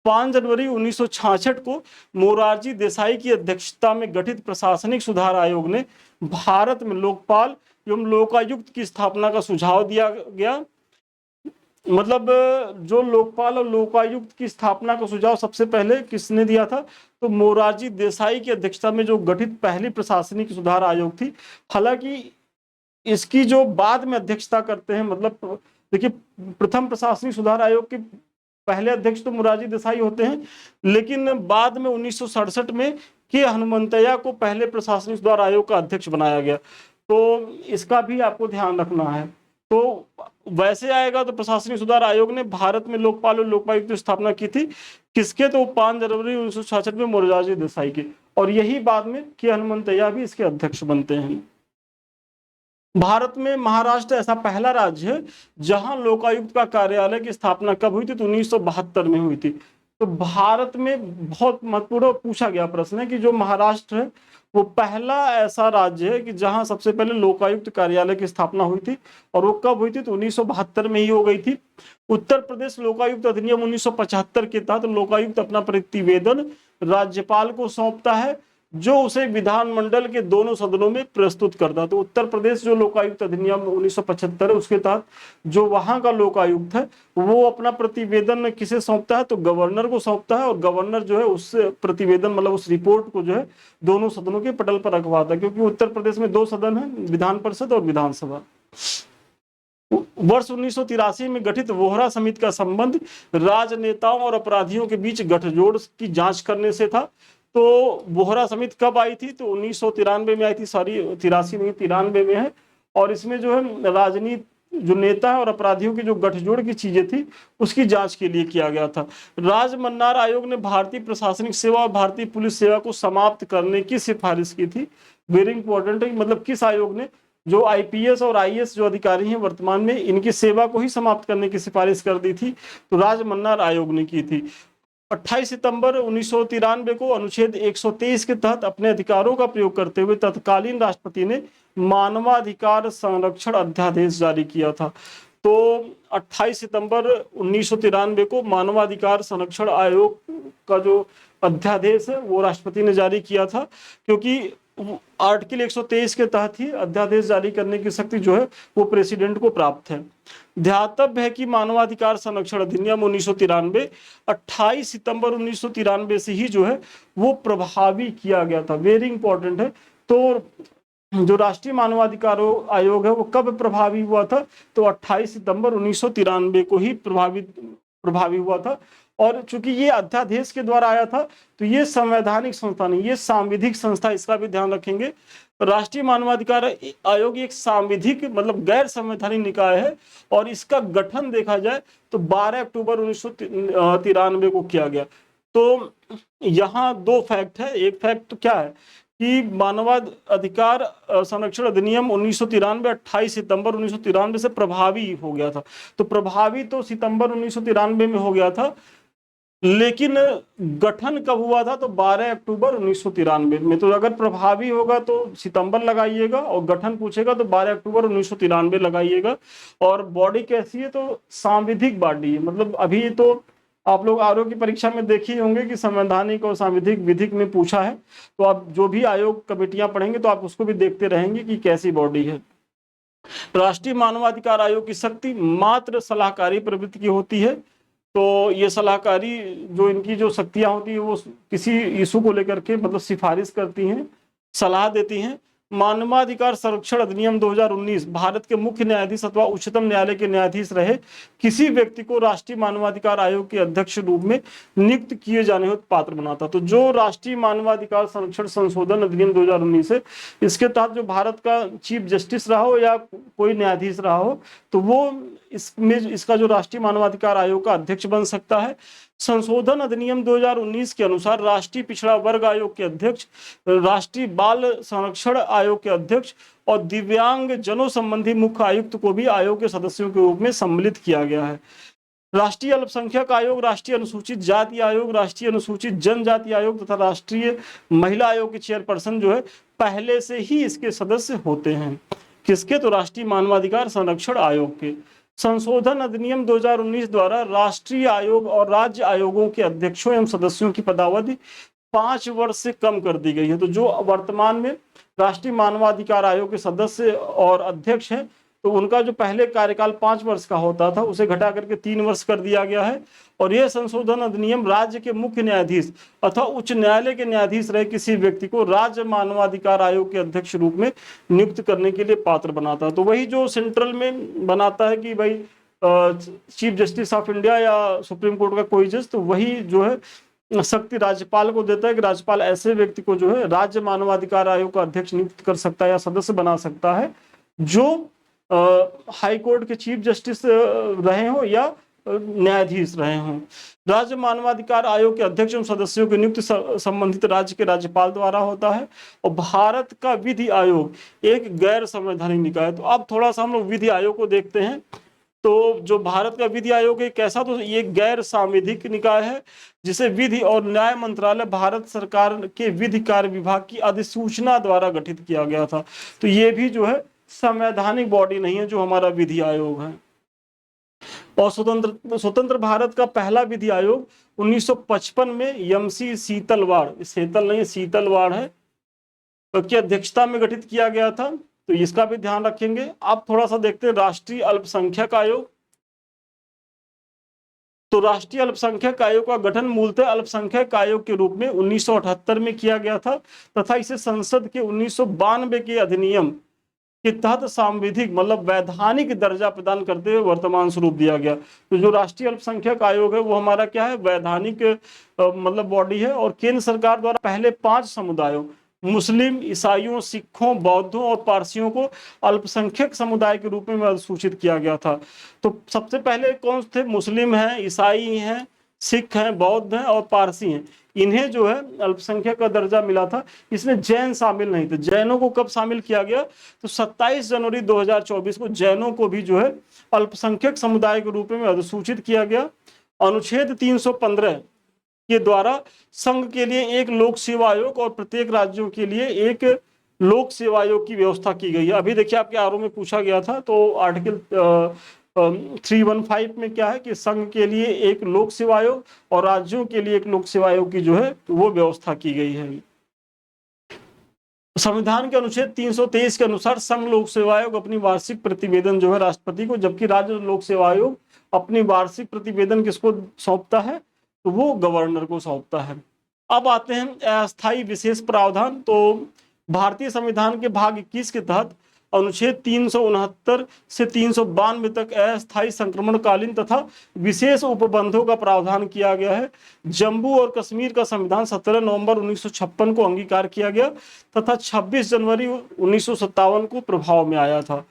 5 जनवरी 1966 को मोरारजी देसाई की अध्यक्षता में गठित प्रशासनिक सुधार आयोग ने भारत में लोकपाल एवं लोकायुक्त की स्थापना का सुझाव दिया गया। मतलब जो लोकपाल और लोकायुक्त की स्थापना का सुझाव सबसे पहले किसने दिया था? तो मोरारजी देसाई की अध्यक्षता में जो गठित पहली प्रशासनिक सुधार आयोग थी। हालांकि इसकी जो बाद में अध्यक्षता करते हैं, मतलब देखिए, प्रथम प्रशासनिक सुधार आयोग के पहले अध्यक्ष तो मोरारजी देसाई होते हैं, लेकिन बाद में 1967 में के हनुमंतैया को पहले प्रशासनिक सुधार आयोग का अध्यक्ष बनाया गया। तो इसका भी आपको ध्यान रखना है। तो वैसे आएगा तो प्रशासनिक सुधार आयोग ने भारत में लोकपाल और लोकायुक्त की स्थापना की थी। किसके? तो 5 जनवरी 1966 में मोरारजी देसाई के, और यही बाद में के हनुमंतैया भी इसके अध्यक्ष बनते हैं। भारत में महाराष्ट्र ऐसा पहला राज्य है जहां लोकायुक्त का कार्यालय की स्थापना कब हुई थी? तो 1972 में हुई थी। तो भारत में बहुत महत्वपूर्ण पूछा गया प्रश्न है कि जो महाराष्ट्र है वो पहला ऐसा राज्य है कि जहां सबसे पहले लोकायुक्त कार्यालय की स्थापना हुई थी, और वो कब हुई थी? तो 1972 में ही हो गई थी। उत्तर प्रदेश लोकायुक्त अधिनियम 1975 के तहत लोकायुक्त अपना प्रतिवेदन राज्यपाल को सौंपता है, जो उसे विधानमंडल के दोनों सदनों में प्रस्तुत करता। तो उत्तर प्रदेश जो लोकायुक्त अधिनियम 1975 है उसके तहत जो वहां का लोकायुक्त है वो अपना प्रतिवेदन किसे सौंपता है? तो गवर्नर को सौंपता है, और गवर्नर जो है उस प्रतिवेदन मतलब उस रिपोर्ट को जो है दोनों सदनों के पटल पर रखवाता है, क्योंकि उत्तर प्रदेश में 2 सदन है, विधान परिषद और विधानसभा। वर्ष 1983 में गठित वोहरा समिति का संबंध राजनेताओं और अपराधियों के बीच गठजोड़ की जांच करने से था। तो वोहरा समिति कब आई थी? तो 1993 में आई थी, सॉरी 83 नहीं 93 में है। और इसमें जो है राजनीति जो नेता है और अपराधियों की जो गठजोड़ की चीजें थी उसकी जांच के लिए किया गया था। राजमन्नार आयोग ने भारतीय प्रशासनिक सेवा और भारतीय पुलिस सेवा को समाप्त करने की सिफारिश की थी। वेरी इंपॉर्टेंट है, मतलब किस आयोग ने? जो आईपीएस और आईएएस जो अधिकारी हैं वर्तमान में, इनकी सेवा को ही समाप्त करने की सिफारिश कर दी थी, तो राजमन्नार आयोग ने की थी। 28 सितंबर 1993 को अनुच्छेद 123 के तहत अपने अधिकारों का प्रयोग करते हुए तत्कालीन राष्ट्रपति ने मानवाधिकार संरक्षण अध्यादेश जारी किया था। तो 28 सितंबर 1993 को मानवाधिकार संरक्षण आयोग का जो अध्यादेश है वो राष्ट्रपति ने जारी किया था, क्योंकि आर्टिकल 123 के तहत ही अध्यादेश जारी करने की शक्ति जो है वो प्रेसिडेंट को प्राप्त है। ध्यातव्य है कि मानवाधिकार संरक्षण अधिनियम 1993 28 सितंबर 1993 से ही जो है वो प्रभावी किया गया था। वेरी इंपॉर्टेंट है। तो जो राष्ट्रीय मानवाधिकार आयोग है वो कब प्रभावी हुआ था? तो 28 सितंबर 1993 को ही प्रभावी हुआ था। और चूंकि ये अध्यादेश के द्वारा आया था तो ये संवैधानिक संस्था नहीं, ये सांविधिक संस्था, इसका भी ध्यान रखेंगे। राष्ट्रीय मानवाधिकार आयोग एक सांविधिक मतलब गैर संवैधानिक निकाय है, और इसका गठन देखा जाए तो 12 अक्टूबर 1993 को किया गया। तो यहाँ 2 फैक्ट है। एक फैक्ट क्या है कि मानवाधिकार संरक्षण अधिनियम 1993 28 सितंबर 1993 से प्रभावी हो गया था। तो प्रभावी तो सितंबर 1993 में हो गया था, लेकिन गठन कब हुआ था? तो 12 अक्टूबर 1993 में। तो अगर प्रभावी होगा तो सितंबर लगाइएगा, और गठन पूछेगा तो 12 अक्टूबर 1993 लगाइएगा। और बॉडी कैसी है? तो सांविधिक बॉडी है। मतलब अभी तो आप लोग आयोग की परीक्षा में देखे होंगे कि संवैधानिक और सांविधिक विधिक में पूछा है, तो आप जो भी आयोग कमेटियां पढ़ेंगे तो आप उसको भी देखते रहेंगे कि कैसी बॉडी है। राष्ट्रीय मानवाधिकार आयोग की शक्ति मात्र सलाहकारी प्रवृत्ति की होती है। तो ये सलाहकारी जो इनकी जो शक्तियां होती है वो किसी इशू को लेकर के मतलब सिफारिश करती हैं, सलाह देती हैं। मानवाधिकार संरक्षण अधिनियम 2019 भारत के मुख्य न्यायाधीश अथवा उच्चतम न्यायालय के न्यायाधीश रहे किसी व्यक्ति को राष्ट्रीय मानवाधिकार आयोग के अध्यक्ष रूप में नियुक्त किए जाने हेतु पात्र बनाता। तो जो राष्ट्रीय मानवाधिकार संरक्षण संशोधन अधिनियम 2019 है, इसके तहत जो भारत का चीफ जस्टिस रहा हो या कोई न्यायाधीश रहा हो तो वो इसमें इसका जो राष्ट्रीय मानवाधिकार आयोग का अध्यक्ष बन सकता है। संशोधन अधिनियम 2019 के अनुसार राष्ट्रीय पिछड़ा वर्ग आयोग के अध्यक्ष, राष्ट्रीय बाल संरक्षण आयोग के अध्यक्ष और दिव्यांग जनों संबंधी मुख्य आयुक्त को भी आयोग के सदस्यों के रूप में सम्मिलित किया गया है। राष्ट्रीय अल्पसंख्यक आयोग, राष्ट्रीय अनुसूचित जाति आयोग, राष्ट्रीय अनुसूचित जनजाति आयोग तथा राष्ट्रीय महिला आयोग के चेयरपर्सन जो है पहले से ही इसके सदस्य होते हैं। किसके? तो राष्ट्रीय मानवाधिकार संरक्षण आयोग के। संशोधन अधिनियम 2019 द्वारा राष्ट्रीय आयोग और राज्य आयोगों के अध्यक्षों एवं सदस्यों की पदावधि 5 वर्ष से कम कर दी गई है। तो जो वर्तमान में राष्ट्रीय मानवाधिकार आयोग के सदस्य और अध्यक्ष हैं, तो उनका जो पहले कार्यकाल 5 वर्ष का होता था उसे घटा करके 3 वर्ष कर दिया गया है। और यह संशोधन अधिनियम राज्य के मुख्य न्यायाधीश अथवा उच्च न्यायालय के न्यायाधीश रहे किसी व्यक्ति को राज्य मानवाधिकार आयोग के अध्यक्ष रूप में नियुक्त करने के लिए पात्र बनाता है। तो वही जो सेंट्रल में बनाता है कि भाई चीफ जस्टिस ऑफ इंडिया या सुप्रीम कोर्ट का कोई जज, तो वही जो है शक्ति राज्यपाल को देता है कि राज्यपाल ऐसे व्यक्ति को जो है राज्य मानवाधिकार आयोग का अध्यक्ष नियुक्त कर सकता है या सदस्य बना सकता है जो हाई कोर्ट के चीफ जस्टिस रहे हो या न्यायाधीश रहे हों। राज्य मानवाधिकार आयोग के अध्यक्ष एवं सदस्यों की नियुक्ति संबंधित राज्य के राज्यपाल द्वारा होता है। और भारत का विधि आयोग एक गैर संवैधानिक निकाय है। तो अब थोड़ा सा हम लोग विधि आयोग को देखते हैं। तो जो भारत का विधि आयोग है कैसा, तो ये गैर सांविधिक निकाय है जिसे विधि और न्याय मंत्रालय भारत सरकार के विधि कार्य विभाग की अधिसूचना द्वारा गठित किया गया था। तो ये भी जो है संवैधानिक बॉडी नहीं है जो हमारा विधि आयोग है। और स्वतंत्र भारत का पहला विधि आयोग 1955 में यमसी शीतलवाड़, शीतल नहीं शीतलवाड़ है, तो की अध्यक्षता में गठित किया गया था। तो इसका भी ध्यान रखेंगे। आप थोड़ा सा देखते हैं राष्ट्रीय अल्पसंख्यक आयोग। तो राष्ट्रीय अल्पसंख्यक आयोग का गठन मूलतः अल्पसंख्यक आयोग के रूप में 1978 में किया गया था तथा इसे संसद के 1992 के अधिनियम के तहत सांविधिक मतलब वैधानिक दर्जा प्रदान करते हुए वर्तमान स्वरूप दिया गया। तो जो राष्ट्रीय अल्पसंख्यक आयोग है वो हमारा क्या है, वैधानिक मतलब बॉडी है। और केंद्र सरकार द्वारा पहले 5 समुदायों मुस्लिम, ईसाइयों, सिखों, बौद्धों और पारसियों को अल्पसंख्यक समुदाय के रूप में अधिसूचित किया गया था। तो सबसे पहले कौन थे, मुस्लिम हैं, ईसाई हैं, सिख हैं, बौद्ध हैं और पारसी हैं। इन्हें जो है अल्पसंख्यक का दर्जा मिला था। इसमें जैन शामिल नहीं थे। जैनों को कब शामिल किया गया, तो 27 जनवरी 2024 को जैनों को भी जो है अल्पसंख्यक समुदाय के रूप में अधिसूचित किया गया। अनुच्छेद 315 के द्वारा संघ के लिए एक लोक सेवा आयोग और प्रत्येक राज्यों के लिए एक लोक सेवा आयोग की व्यवस्था की गई है। अभी देखिए आपके आरओ में पूछा गया था, तो आर्टिकल 315 में क्या है कि संघ के लिए एक लोक सेवा आयोग और राज्यों के लिए एक लोक सेवा आयोग की जो है वो व्यवस्था की गई है। संविधान के अनुच्छेद 323 के अनुसार संघ लोक सेवा आयोग अपनी वार्षिक प्रतिवेदन जो है राष्ट्रपति को, जबकि राज्य लोक सेवा आयोग अपनी वार्षिक प्रतिवेदन किसको सौंपता है, तो वो गवर्नर को सौंपता है। अब आते हैं अस्थायी विशेष प्रावधान। तो भारतीय संविधान के भाग 21 के तहत अनुच्छेद 369 से 392 तक अस्थायी संक्रमणकालीन तथा विशेष उपबंधों का प्रावधान किया गया है। जम्मू और कश्मीर का संविधान 17 नवंबर 1956 को अंगीकार किया गया तथा 26 जनवरी 1957 को प्रभाव में आया था।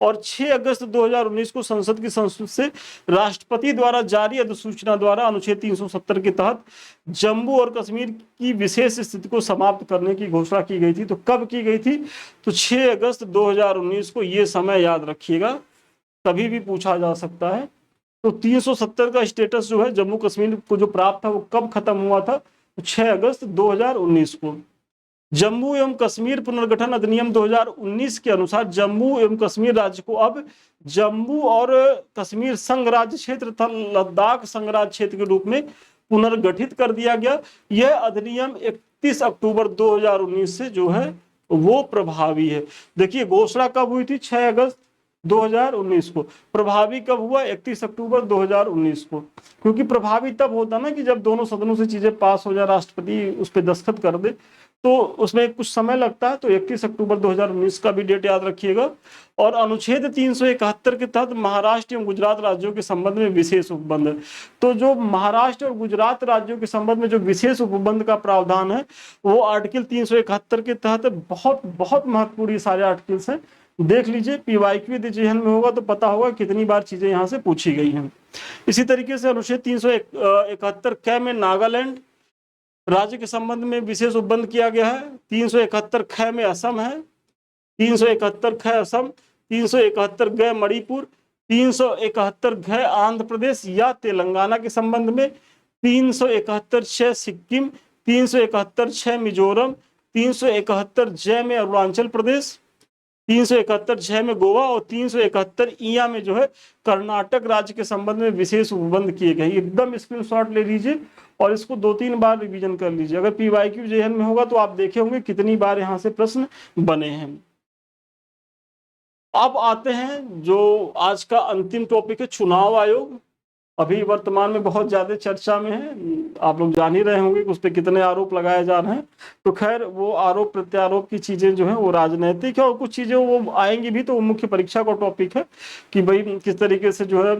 और 6 अगस्त 2019 को संसद की संस्तुति से राष्ट्रपति द्वारा जारी अधिसूचना द्वारा अनुच्छेद 370 के तहत जम्मू और कश्मीर की विशेष स्थिति को समाप्त करने की घोषणा की गई थी। तो कब की गई थी, तो 6 अगस्त 2019 को। ये समय याद रखिएगा, कभी भी पूछा जा सकता है। तो 370 का स्टेटस जो है जम्मू कश्मीर को जो प्राप्त था वो कब खत्म हुआ था, तो 6 अगस्त 2019 को। जम्मू एवं कश्मीर पुनर्गठन अधिनियम 2019 के अनुसार जम्मू एवं कश्मीर राज्य को अब जम्मू और कश्मीर संघ राज्य क्षेत्र तथा लद्दाख संघ राज्य क्षेत्र के रूप में पुनर्गठित कर दिया गया। यह अधिनियम 31 अक्टूबर 2019 से जो है वो प्रभावी है। देखिए घोषणा कब हुई थी, 6 अगस्त 2019 को। प्रभावी कब हुआ, 31 अक्टूबर 2019 को। क्योंकि प्रभावी तब होता ना कि जब दोनों सदनों से चीजें पास हो जाए, राष्ट्रपति उस पर दस्तखत कर दे, तो उसमें कुछ समय लगता है। तो 31 अक्टूबर 2019 का भी डेट याद रखिएगा। और अनुच्छेद 371 के तहत महाराष्ट्र एवं गुजरात राज्यों के संबंध में विशेष उपबंध है। तो जो महाराष्ट्र और गुजरात राज्यों के संबंध में जो विशेष उपबंध का प्रावधान है वो आर्टिकल 371 के तहत बहुत बहुत महत्वपूर्ण सारे आर्टिकल्स हैं। देख लीजिए, पीवाईक्यू यदि जेहन में होगा तो पता होगा कितनी बार चीजें यहाँ से पूछी गई हैं। इसी तरीके से अनुच्छेद 371 क में नागालैंड राज्य के संबंध में विशेष उपबंध किया गया है। 371 ख में असम है, 371 ख असम, 371 ग मणिपुर, 371 घ आंध्र प्रदेश या तेलंगाना के संबंध में, 371 छ सिक्किम, 371 छ मिजोरम, 371 ज में अरुणाचल प्रदेश, 371 6 में गोवा और 371 ईया में जो है कर्नाटक राज्य के संबंध में विशेष उपबंध किए गए। एकदम स्क्रीनशॉट ले लीजिए और इसको 2-3 बार रिवीजन कर लीजिए। अगर पीवाईक्यू जेएन में होगा तो आप देखे होंगे कितनी बार यहाँ से प्रश्न बने हैं। अब आते हैं जो आज का अंतिम टॉपिक है, चुनाव आयोग। अभी वर्तमान में बहुत ज्यादा चर्चा में है, आप लोग जान ही रहे होंगे कि उस पर कितने आरोप लगाए जा रहे हैं। तो खैर वो आरोप प्रत्यारोप की चीजें जो है वो राजनीतिक है और कुछ चीजें वो आएंगी भी, तो वो मुख्य परीक्षा का टॉपिक है कि भाई किस तरीके से जो है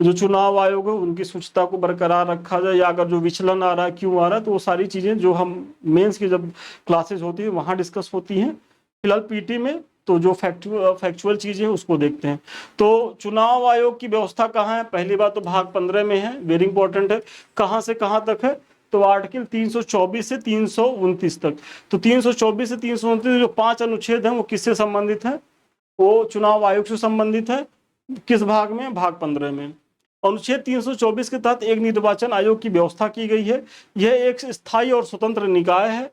जो चुनाव आयोग है उनकी शुचिता को बरकरार रखा जाए, या अगर जो विचलन आ रहा है क्यों आ रहा है, तो वो सारी चीजें जो हम मेंस की जब क्लासेस होती है वहां डिस्कस होती हैं। फिलहाल पीटी में तो जो फैक्चुअल चीजें उसको देखते हैं। तो चुनाव आयोग की व्यवस्था कहाँ है, पहली बात तो भाग 15 में है, वेरी इंपॉर्टेंट है। कहाँ से कहाँ तक है, तो आर्टिकल 324 से 329 तक। तो 324 से 329 जो 5 अनुच्छेद हैं वो किससे संबंधित है, वो चुनाव आयोग से संबंधित है। किस भाग में, भाग 15 में। अनुच्छेद 324 के तहत एक निर्वाचन आयोग की व्यवस्था की गई है। यह एक स्थायी और स्वतंत्र निकाय है।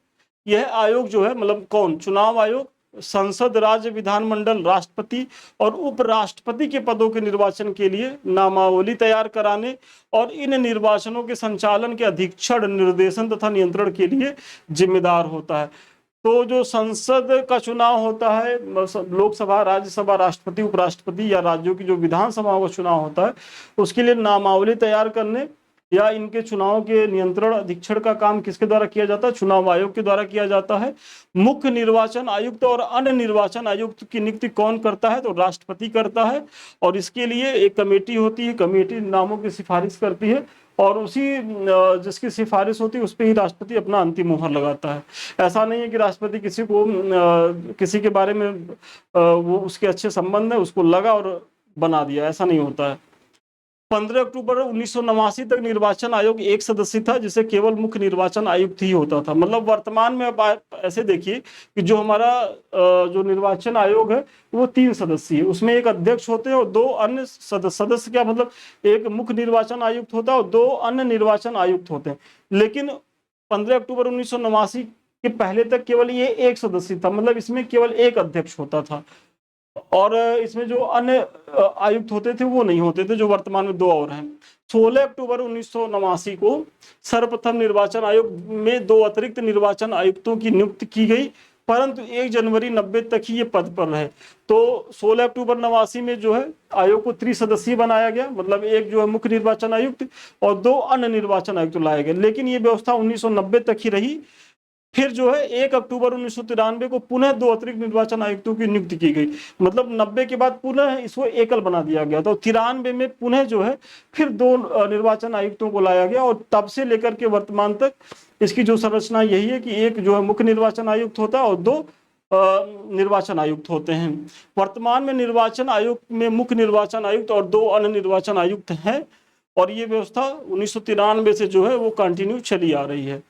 यह आयोग जो है, मतलब कौन, चुनाव आयोग संसद, राज्य विधानमंडल, राष्ट्रपति और उपराष्ट्रपति के पदों के निर्वाचन के लिए नामावली तैयार कराने और इन निर्वाचनों के संचालन के अधीक्षण, निर्देशन तथा नियंत्रण के लिए जिम्मेदार होता है। तो जो संसद का चुनाव होता है, लोकसभा, राज्यसभा, राष्ट्रपति, उपराष्ट्रपति या राज्यों की जो विधानसभाओं का चुनाव होता है, उसके लिए नामावली तैयार करने या इनके चुनाव के नियंत्रण, अधीक्षण का काम किसके द्वारा किया जाता है, चुनाव आयोग के द्वारा किया जाता है। मुख्य निर्वाचन आयुक्त और अन्य निर्वाचन आयुक्त की नियुक्ति कौन करता है, तो राष्ट्रपति करता है। और इसके लिए एक कमेटी होती है, कमेटी नामों की सिफारिश करती है और उसी जिसकी सिफारिश होती है उस पर ही राष्ट्रपति अपना अंतिम मुहर लगाता है। ऐसा नहीं है कि राष्ट्रपति किसी को किसी के बारे में वो उसके अच्छे संबंध है उसको लगा और बना दिया, ऐसा नहीं होता है। 15 अक्टूबर 1989 तक निर्वाचन आयोग एक सदस्यीय था, जिसे केवल मुख्य निर्वाचन आयुक्त ही होता था। मतलब वर्तमान में आप ऐसे देखिए कि जो हमारा जो निर्वाचन आयोग है वो 3 सदस्यीय है, उसमें एक अध्यक्ष होते हैं और 2 अन्य सदस्य क्या मतलब एक मुख्य निर्वाचन आयुक्त होता है और 2 अन्य निर्वाचन आयुक्त होते हैं। लेकिन 15 अक्टूबर 1989 के पहले तक केवल ये एक सदस्य था, मतलब इसमें केवल एक अध्यक्ष होता था और इसमें जो अन्य आयुक्त होते थे वो नहीं होते थे, जो वर्तमान में 2 और हैं। 16 अक्टूबर 1989 को सर्वप्रथम निर्वाचन आयोग में 2 अतिरिक्त निर्वाचन आयुक्तों की नियुक्ति की गई, परंतु 1 जनवरी 90 तक ही ये पद पर रहे। तो 16 अक्टूबर 89 में जो है आयोग को त्रिसदस्यीय बनाया गया, मतलब एक जो है मुख्य निर्वाचन आयुक्त और 2 अन्य निर्वाचन आयुक्त लाए गए। लेकिन ये व्यवस्था 1990 तक ही रही। फिर जो है 1 अक्टूबर 1993 को पुनः 2 अतिरिक्त निर्वाचन आयुक्तों की नियुक्ति की गई, मतलब 90 के बाद पुनः इसको एकल बना दिया गया। तो 93 में पुनः जो है फिर 2 निर्वाचन आयुक्तों को लाया गया और तब से लेकर के वर्तमान तक इसकी जो संरचना यही है कि एक जो है मुख्य निर्वाचन आयुक्त होता है और 2 निर्वाचन आयुक्त होते हैं। वर्तमान में निर्वाचन आयोग में मुख्य निर्वाचन आयुक्त और 2 अन्य निर्वाचन आयुक्त हैं और ये व्यवस्था 1993 से जो है वो कंटिन्यू चली आ रही है।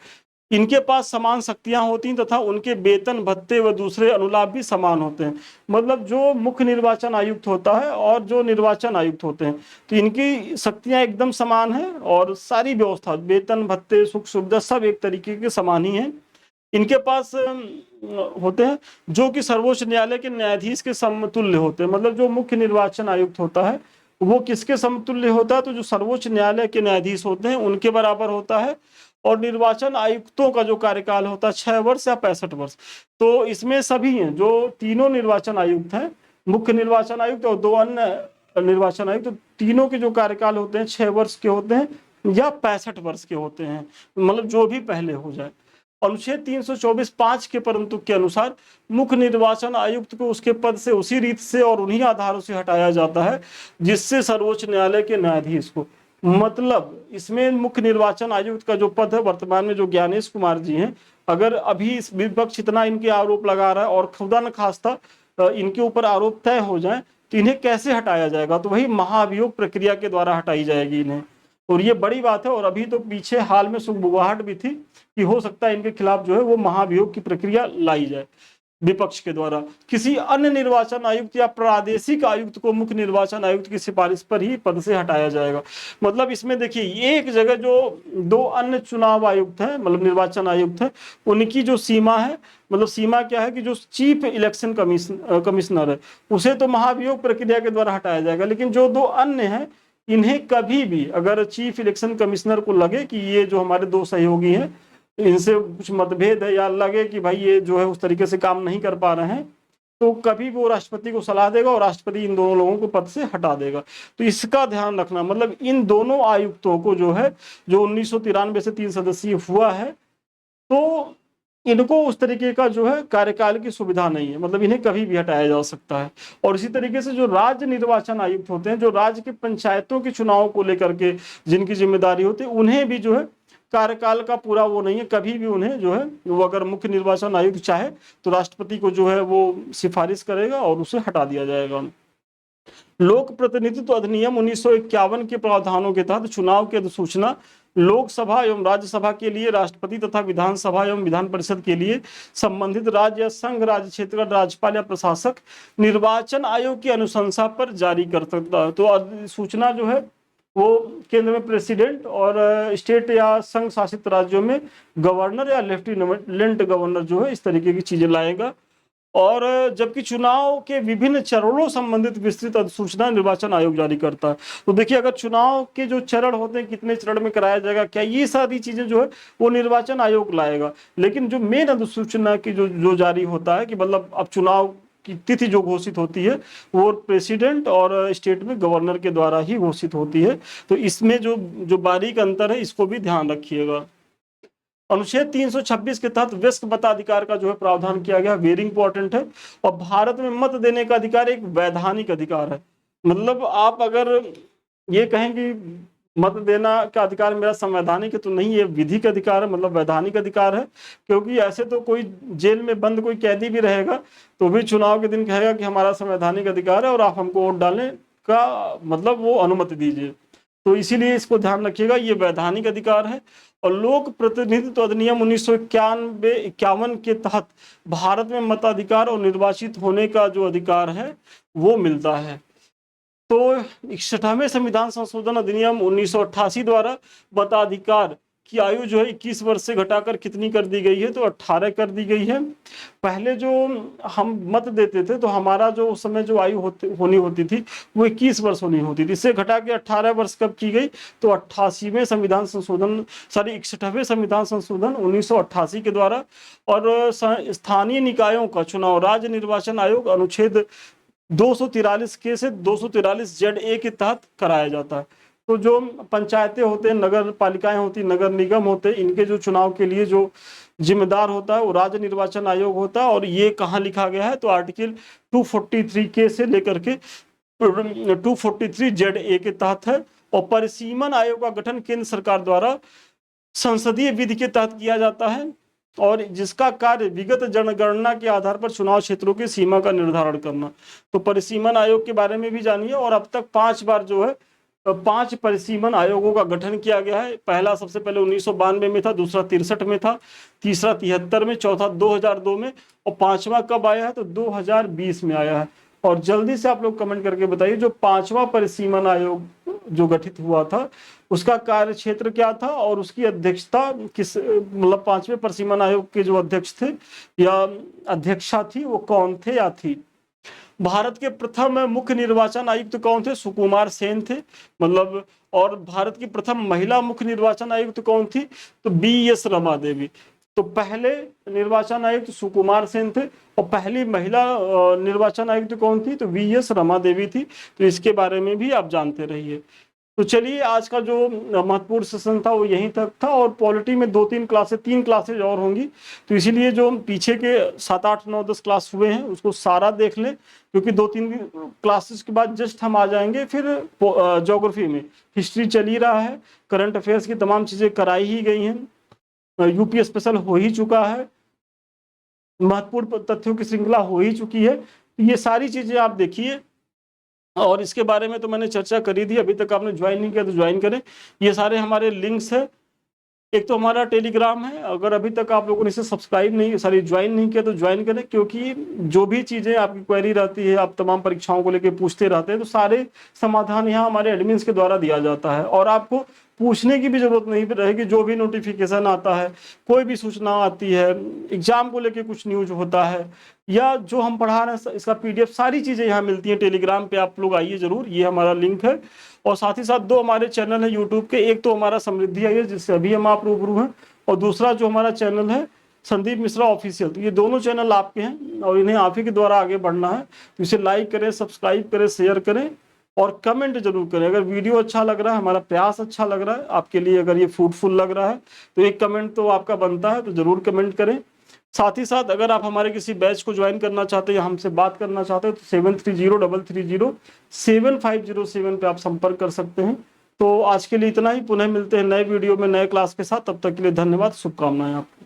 इनके पास समान शक्तियां होती हैं तथा उनके वेतन, भत्ते व दूसरे अनुलाभ भी समान होते हैं। मतलब जो मुख्य निर्वाचन आयुक्त होता है और जो निर्वाचन आयुक्त होते हैं तो इनकी शक्तियां एकदम समान हैं और सारी व्यवस्था, वेतन, भत्ते, सुख सुविधा सब एक तरीके के समान ही हैं। इनके पास होते हैं जो कि सर्वोच्च न्यायालय के न्यायाधीश के समतुल्य होते हैं। मतलब जो मुख्य निर्वाचन आयुक्त होता है वो किसके समतुल्य होता है, तो जो सर्वोच्च न्यायालय के न्यायाधीश होते हैं उनके बराबर होता है। और निर्वाचन आयुक्तों का जो कार्यकाल होता है 6 वर्ष या 65 वर्ष। तो इसमें सभी हैं, जो तीनों निर्वाचन आयुक्त हैं, मुख्य निर्वाचन आयुक्त और 2 अन्य निर्वाचन आयुक्त, तो तीनों के जो कार्यकाल होते हैं 6 वर्ष के होते हैं या 65 वर्ष के होते हैं, मतलब जो भी पहले हो जाए। अनुच्छेद 324(5) के परंतु के अनुसार मुख्य निर्वाचन आयुक्त को उसके पद से उसी रीत से और उन्हीं आधारों से हटाया जाता है जिससे सर्वोच्च न्यायालय के न्यायाधीश को, मतलब इसमें मुख्य निर्वाचन आयुक्त का जो पद है वर्तमान में जो ज्ञानेश कुमार जी हैं, अगर अभी इस विपक्ष इतना इनके आरोप लगा रहा है और खुदा न खास्ता इनके ऊपर आरोप तय हो जाए तो इन्हें कैसे हटाया जाएगा, तो वही महाभियोग प्रक्रिया के द्वारा हटाई जाएगी इन्हें। और ये बड़ी बात है। और अभी तो पीछे हाल में सुगबुगाहट भी थी कि हो सकता है इनके खिलाफ जो है वो महाभियोग की प्रक्रिया लाई जाए। विपक्ष के द्वारा। किसी अन्य निर्वाचन आयुक्त या प्रादेशिक आयुक्त को मुख्य निर्वाचन आयुक्त की सिफारिश पर ही पद से हटाया जाएगा। मतलब इसमें देखिए एक जगह जो दो अन्य चुनाव आयुक्त हैं, मतलब निर्वाचन आयुक्त है, उनकी जो सीमा है, मतलब सीमा क्या है कि जो चीफ इलेक्शन कमिश्नर है उसे तो महाभियोग प्रक्रिया के द्वारा हटाया जाएगा, लेकिन जो दो अन्य हैं इन्हें कभी भी अगर चीफ इलेक्शन कमिश्नर को लगे कि ये जो हमारे दो सहयोगी हैं इनसे कुछ मतभेद है या लगे कि भाई ये जो है उस तरीके से काम नहीं कर पा रहे हैं, तो कभी भी वो राष्ट्रपति को सलाह देगा और राष्ट्रपति इन दोनों लोगों को पद से हटा देगा। तो इसका ध्यान रखना, मतलब इन दोनों आयुक्तों को जो है, जो 1993 से 3 सदस्यीय हुआ है, तो इनको उस तरीके का जो है कार्यकाल की सुविधा नहीं है, मतलब इन्हें कभी भी हटाया जा सकता है। और इसी तरीके से जो राज्य निर्वाचन आयुक्त होते हैं, जो राज्य की पंचायतों के चुनाव को लेकर के जिनकी जिम्मेदारी होती है, उन्हें भी जो है कार्यकाल का पूरा वो नहीं है, कभी भी उन्हें जो है वो अगर मुख्य निर्वाचन आयुक्त चाहे तो राष्ट्रपति को जो है वो सिफारिश करेगा और उसे हटा दिया जाएगा। लोक प्रतिनिधित्व अधिनियम 1951 के प्रावधानों के तहत चुनाव की अधिसूचना लोकसभा एवं राज्यसभा के लिए राष्ट्रपति तथा विधानसभा एवं विधान परिषद के लिए संबंधित राज्य या संघ राज्य क्षेत्र का राज्यपाल या प्रशासक निर्वाचन आयोग की अनुशंसा पर जारी कर सकता है। तो अधिसूचना जो है वो केंद्र में प्रेसिडेंट और स्टेट या संघ शासित राज्यों में गवर्नर या लेफ्टिनेंट गवर्नर जो है इस तरीके की चीजें लाएगा। और जबकि चुनाव के विभिन्न चरणों संबंधित विस्तृत अधिसूचना निर्वाचन आयोग जारी करता है। तो देखिए अगर चुनाव के जो चरण होते हैं कितने चरण में कराया जाएगा क्या, ये सारी चीजें जो है वो निर्वाचन आयोग लाएगा। लेकिन जो मेन अधिसूचना की जो जारी होता है कि मतलब अब चुनाव की तिथि जो घोषित होती है वो प्रेसिडेंट और स्टेट में गवर्नर के द्वारा ही घोषित होती है। तो इसमें जो बारीक अंतर है इसको भी ध्यान रखिएगा। अनुच्छेद 326 के तहत वयस्क मताधिकार का जो है प्रावधान किया गया, वेरी इंपॉर्टेंट है। और भारत में मत देने का अधिकार एक वैधानिक अधिकार है। मतलब आप अगर ये कहें कि मत देना का अधिकार मेरा संवैधानिक है तो नहीं, ये विधिक अधिकार है, मतलब वैधानिक अधिकार है। क्योंकि ऐसे तो कोई जेल में बंद कोई कैदी भी रहेगा तो भी चुनाव के दिन कहेगा कि हमारा संवैधानिक अधिकार है और आप हमको वोट डालने का मतलब वो अनुमति दीजिए। तो इसीलिए इसको ध्यान रखिएगा, ये वैधानिक अधिकार है। और लोक प्रतिनिधित्व अधिनियम 1951 के तहत भारत में मताधिकार और निर्वाचित होने का जो अधिकार है वो मिलता है। तो 61वें संविधान संशोधन अधिनियम 1988 द्वारा मताधिकार की आयु जो है 21 वर्ष से घटाकर कितनी कर दी गई है, तो 18 कर दी गई है। पहले जो हम मत देते थे तो हमारा जो उस समय जो आयु होनी होती थी वो 21 वर्ष होनी होती थी, इससे घटा के 18 वर्ष कब की गई, तो 88वें संविधान संशोधन 61वें संविधान संशोधन 1988 के द्वारा। और स्थानीय निकायों का चुनाव राज्य निर्वाचन आयोग अनुच्छेद 243 के से 243 ZA के तहत कराया जाता है। तो जो पंचायतें होते हैं, नगर पालिकाएं होती, नगर निगम होते हैं, इनके जो चुनाव के लिए जो जिम्मेदार होता है वो राज्य निर्वाचन आयोग होता है। और ये कहाँ लिखा गया है, तो आर्टिकल 243 के से लेकर के 243 ZA के तहत है। और परिसीमन आयोग का गठन केंद्र सरकार द्वारा संसदीय विधि के तहत किया जाता है और जिसका कार्य विगत जनगणना के आधार पर चुनाव क्षेत्रों की सीमा का निर्धारण करना। तो परिसीमन आयोग के बारे में भी जानिए। और अब तक 5 बार जो है 5 परिसीमन आयोगों का गठन किया गया है। पहला सबसे पहले 1992 में था, दूसरा 63 में था, तीसरा 73 में, चौथा 2002 में और पांचवा कब आया है, तो 2020 में आया है। और जल्दी से आप लोग कमेंट करके बताइए जो 5वां परिसीमन आयोग जो गठित हुआ था उसका कार्य क्षेत्र क्या था और उसकी अध्यक्षता किस, मतलब 5वें परिसीमन आयोग के जो अध्यक्ष थे या अध्यक्षा थी वो कौन थे या थी। भारत के प्रथम मुख्य निर्वाचन आयुक्त कौन थे, सुकुमार सेन थे, मतलब। और भारत की प्रथम महिला मुख्य निर्वाचन आयुक्त कौन थी, तो BS रमा देवी। तो पहले निर्वाचन आयुक्त सुकुमार सेन थे और पहली महिला निर्वाचन आयुक्त कौन थी, तो VS रमा देवी थी। तो इसके बारे में भी आप जानते रहिए। तो चलिए आज का जो महत्वपूर्ण सेशन था वो यहीं तक था। और पॉलिटी में 3 क्लासेज और होंगी, तो इसीलिए जो पीछे के 7, 8, 9, 10 क्लास हुए हैं उसको सारा देख लें, क्योंकि 2-3 क्लासेस के बाद जस्ट हम आ जाएंगे फिर ज्योग्राफी में। हिस्ट्री चल ही रहा है, करंट अफेयर्स की तमाम चीजें कराई ही गई हैं, यूपी स्पेशल हो ही चुका है, महत्वपूर्ण तथ्यों की श्रृंखला हो ही चुकी है। ये सारी चीजें आप देखिए। और इसके बारे में तो मैंने चर्चा करी थी, अभी तक आपने ज्वाइन नहीं किया तो ज्वाइन करें। ये सारे हमारे लिंक्स है एक तो हमारा टेलीग्राम है, अगर अभी तक आप लोगों ने इसे सब्सक्राइब नहीं ज्वाइन नहीं किया तो ज्वाइन करें, क्योंकि जो भी चीज़ें आपकी क्वेरी रहती है, आप तमाम परीक्षाओं को लेकर पूछते रहते हैं, तो सारे समाधान यहाँ हमारे एडमिन्स के द्वारा दिया जाता है और आपको पूछने की भी जरूरत नहीं रहेगी। जो भी नोटिफिकेशन आता है, कोई भी सूचना आती है, एग्जाम को लेके कुछ न्यूज होता है, या जो हम पढ़ा रहे हैं इसका पीडीएफ, सारी चीज़ें यहाँ मिलती हैं टेलीग्राम पे। आप लोग आइए जरूर, ये हमारा लिंक है। और साथ ही साथ दो हमारे चैनल है यूट्यूब के, एक तो हमारा समृद्धि है जिससे अभी हम आप रूबरू हैं, और दूसरा जो हमारा चैनल है संदीप मिश्रा ऑफिशियल। तो ये दोनों चैनल आपके हैं और इन्हें आप ही के द्वारा आगे बढ़ना है, तो इसे लाइक करें, सब्सक्राइब करें, शेयर करें और कमेंट जरूर करें। अगर वीडियो अच्छा लग रहा है, हमारा प्रयास अच्छा लग रहा है आपके लिए, अगर ये फ्रूटफुल लग रहा है तो एक कमेंट तो आपका बनता है, तो जरूर कमेंट करें। साथ ही साथ अगर आप हमारे किसी बैच को ज्वाइन करना चाहते हैं या हमसे बात करना चाहते हैं तो 730307 पे आप संपर्क कर सकते हैं। तो आज के लिए इतना ही, पुनः मिलते हैं नए वीडियो में नए क्लास के साथ। तब तक के लिए धन्यवाद, शुभकामनाएं आपको।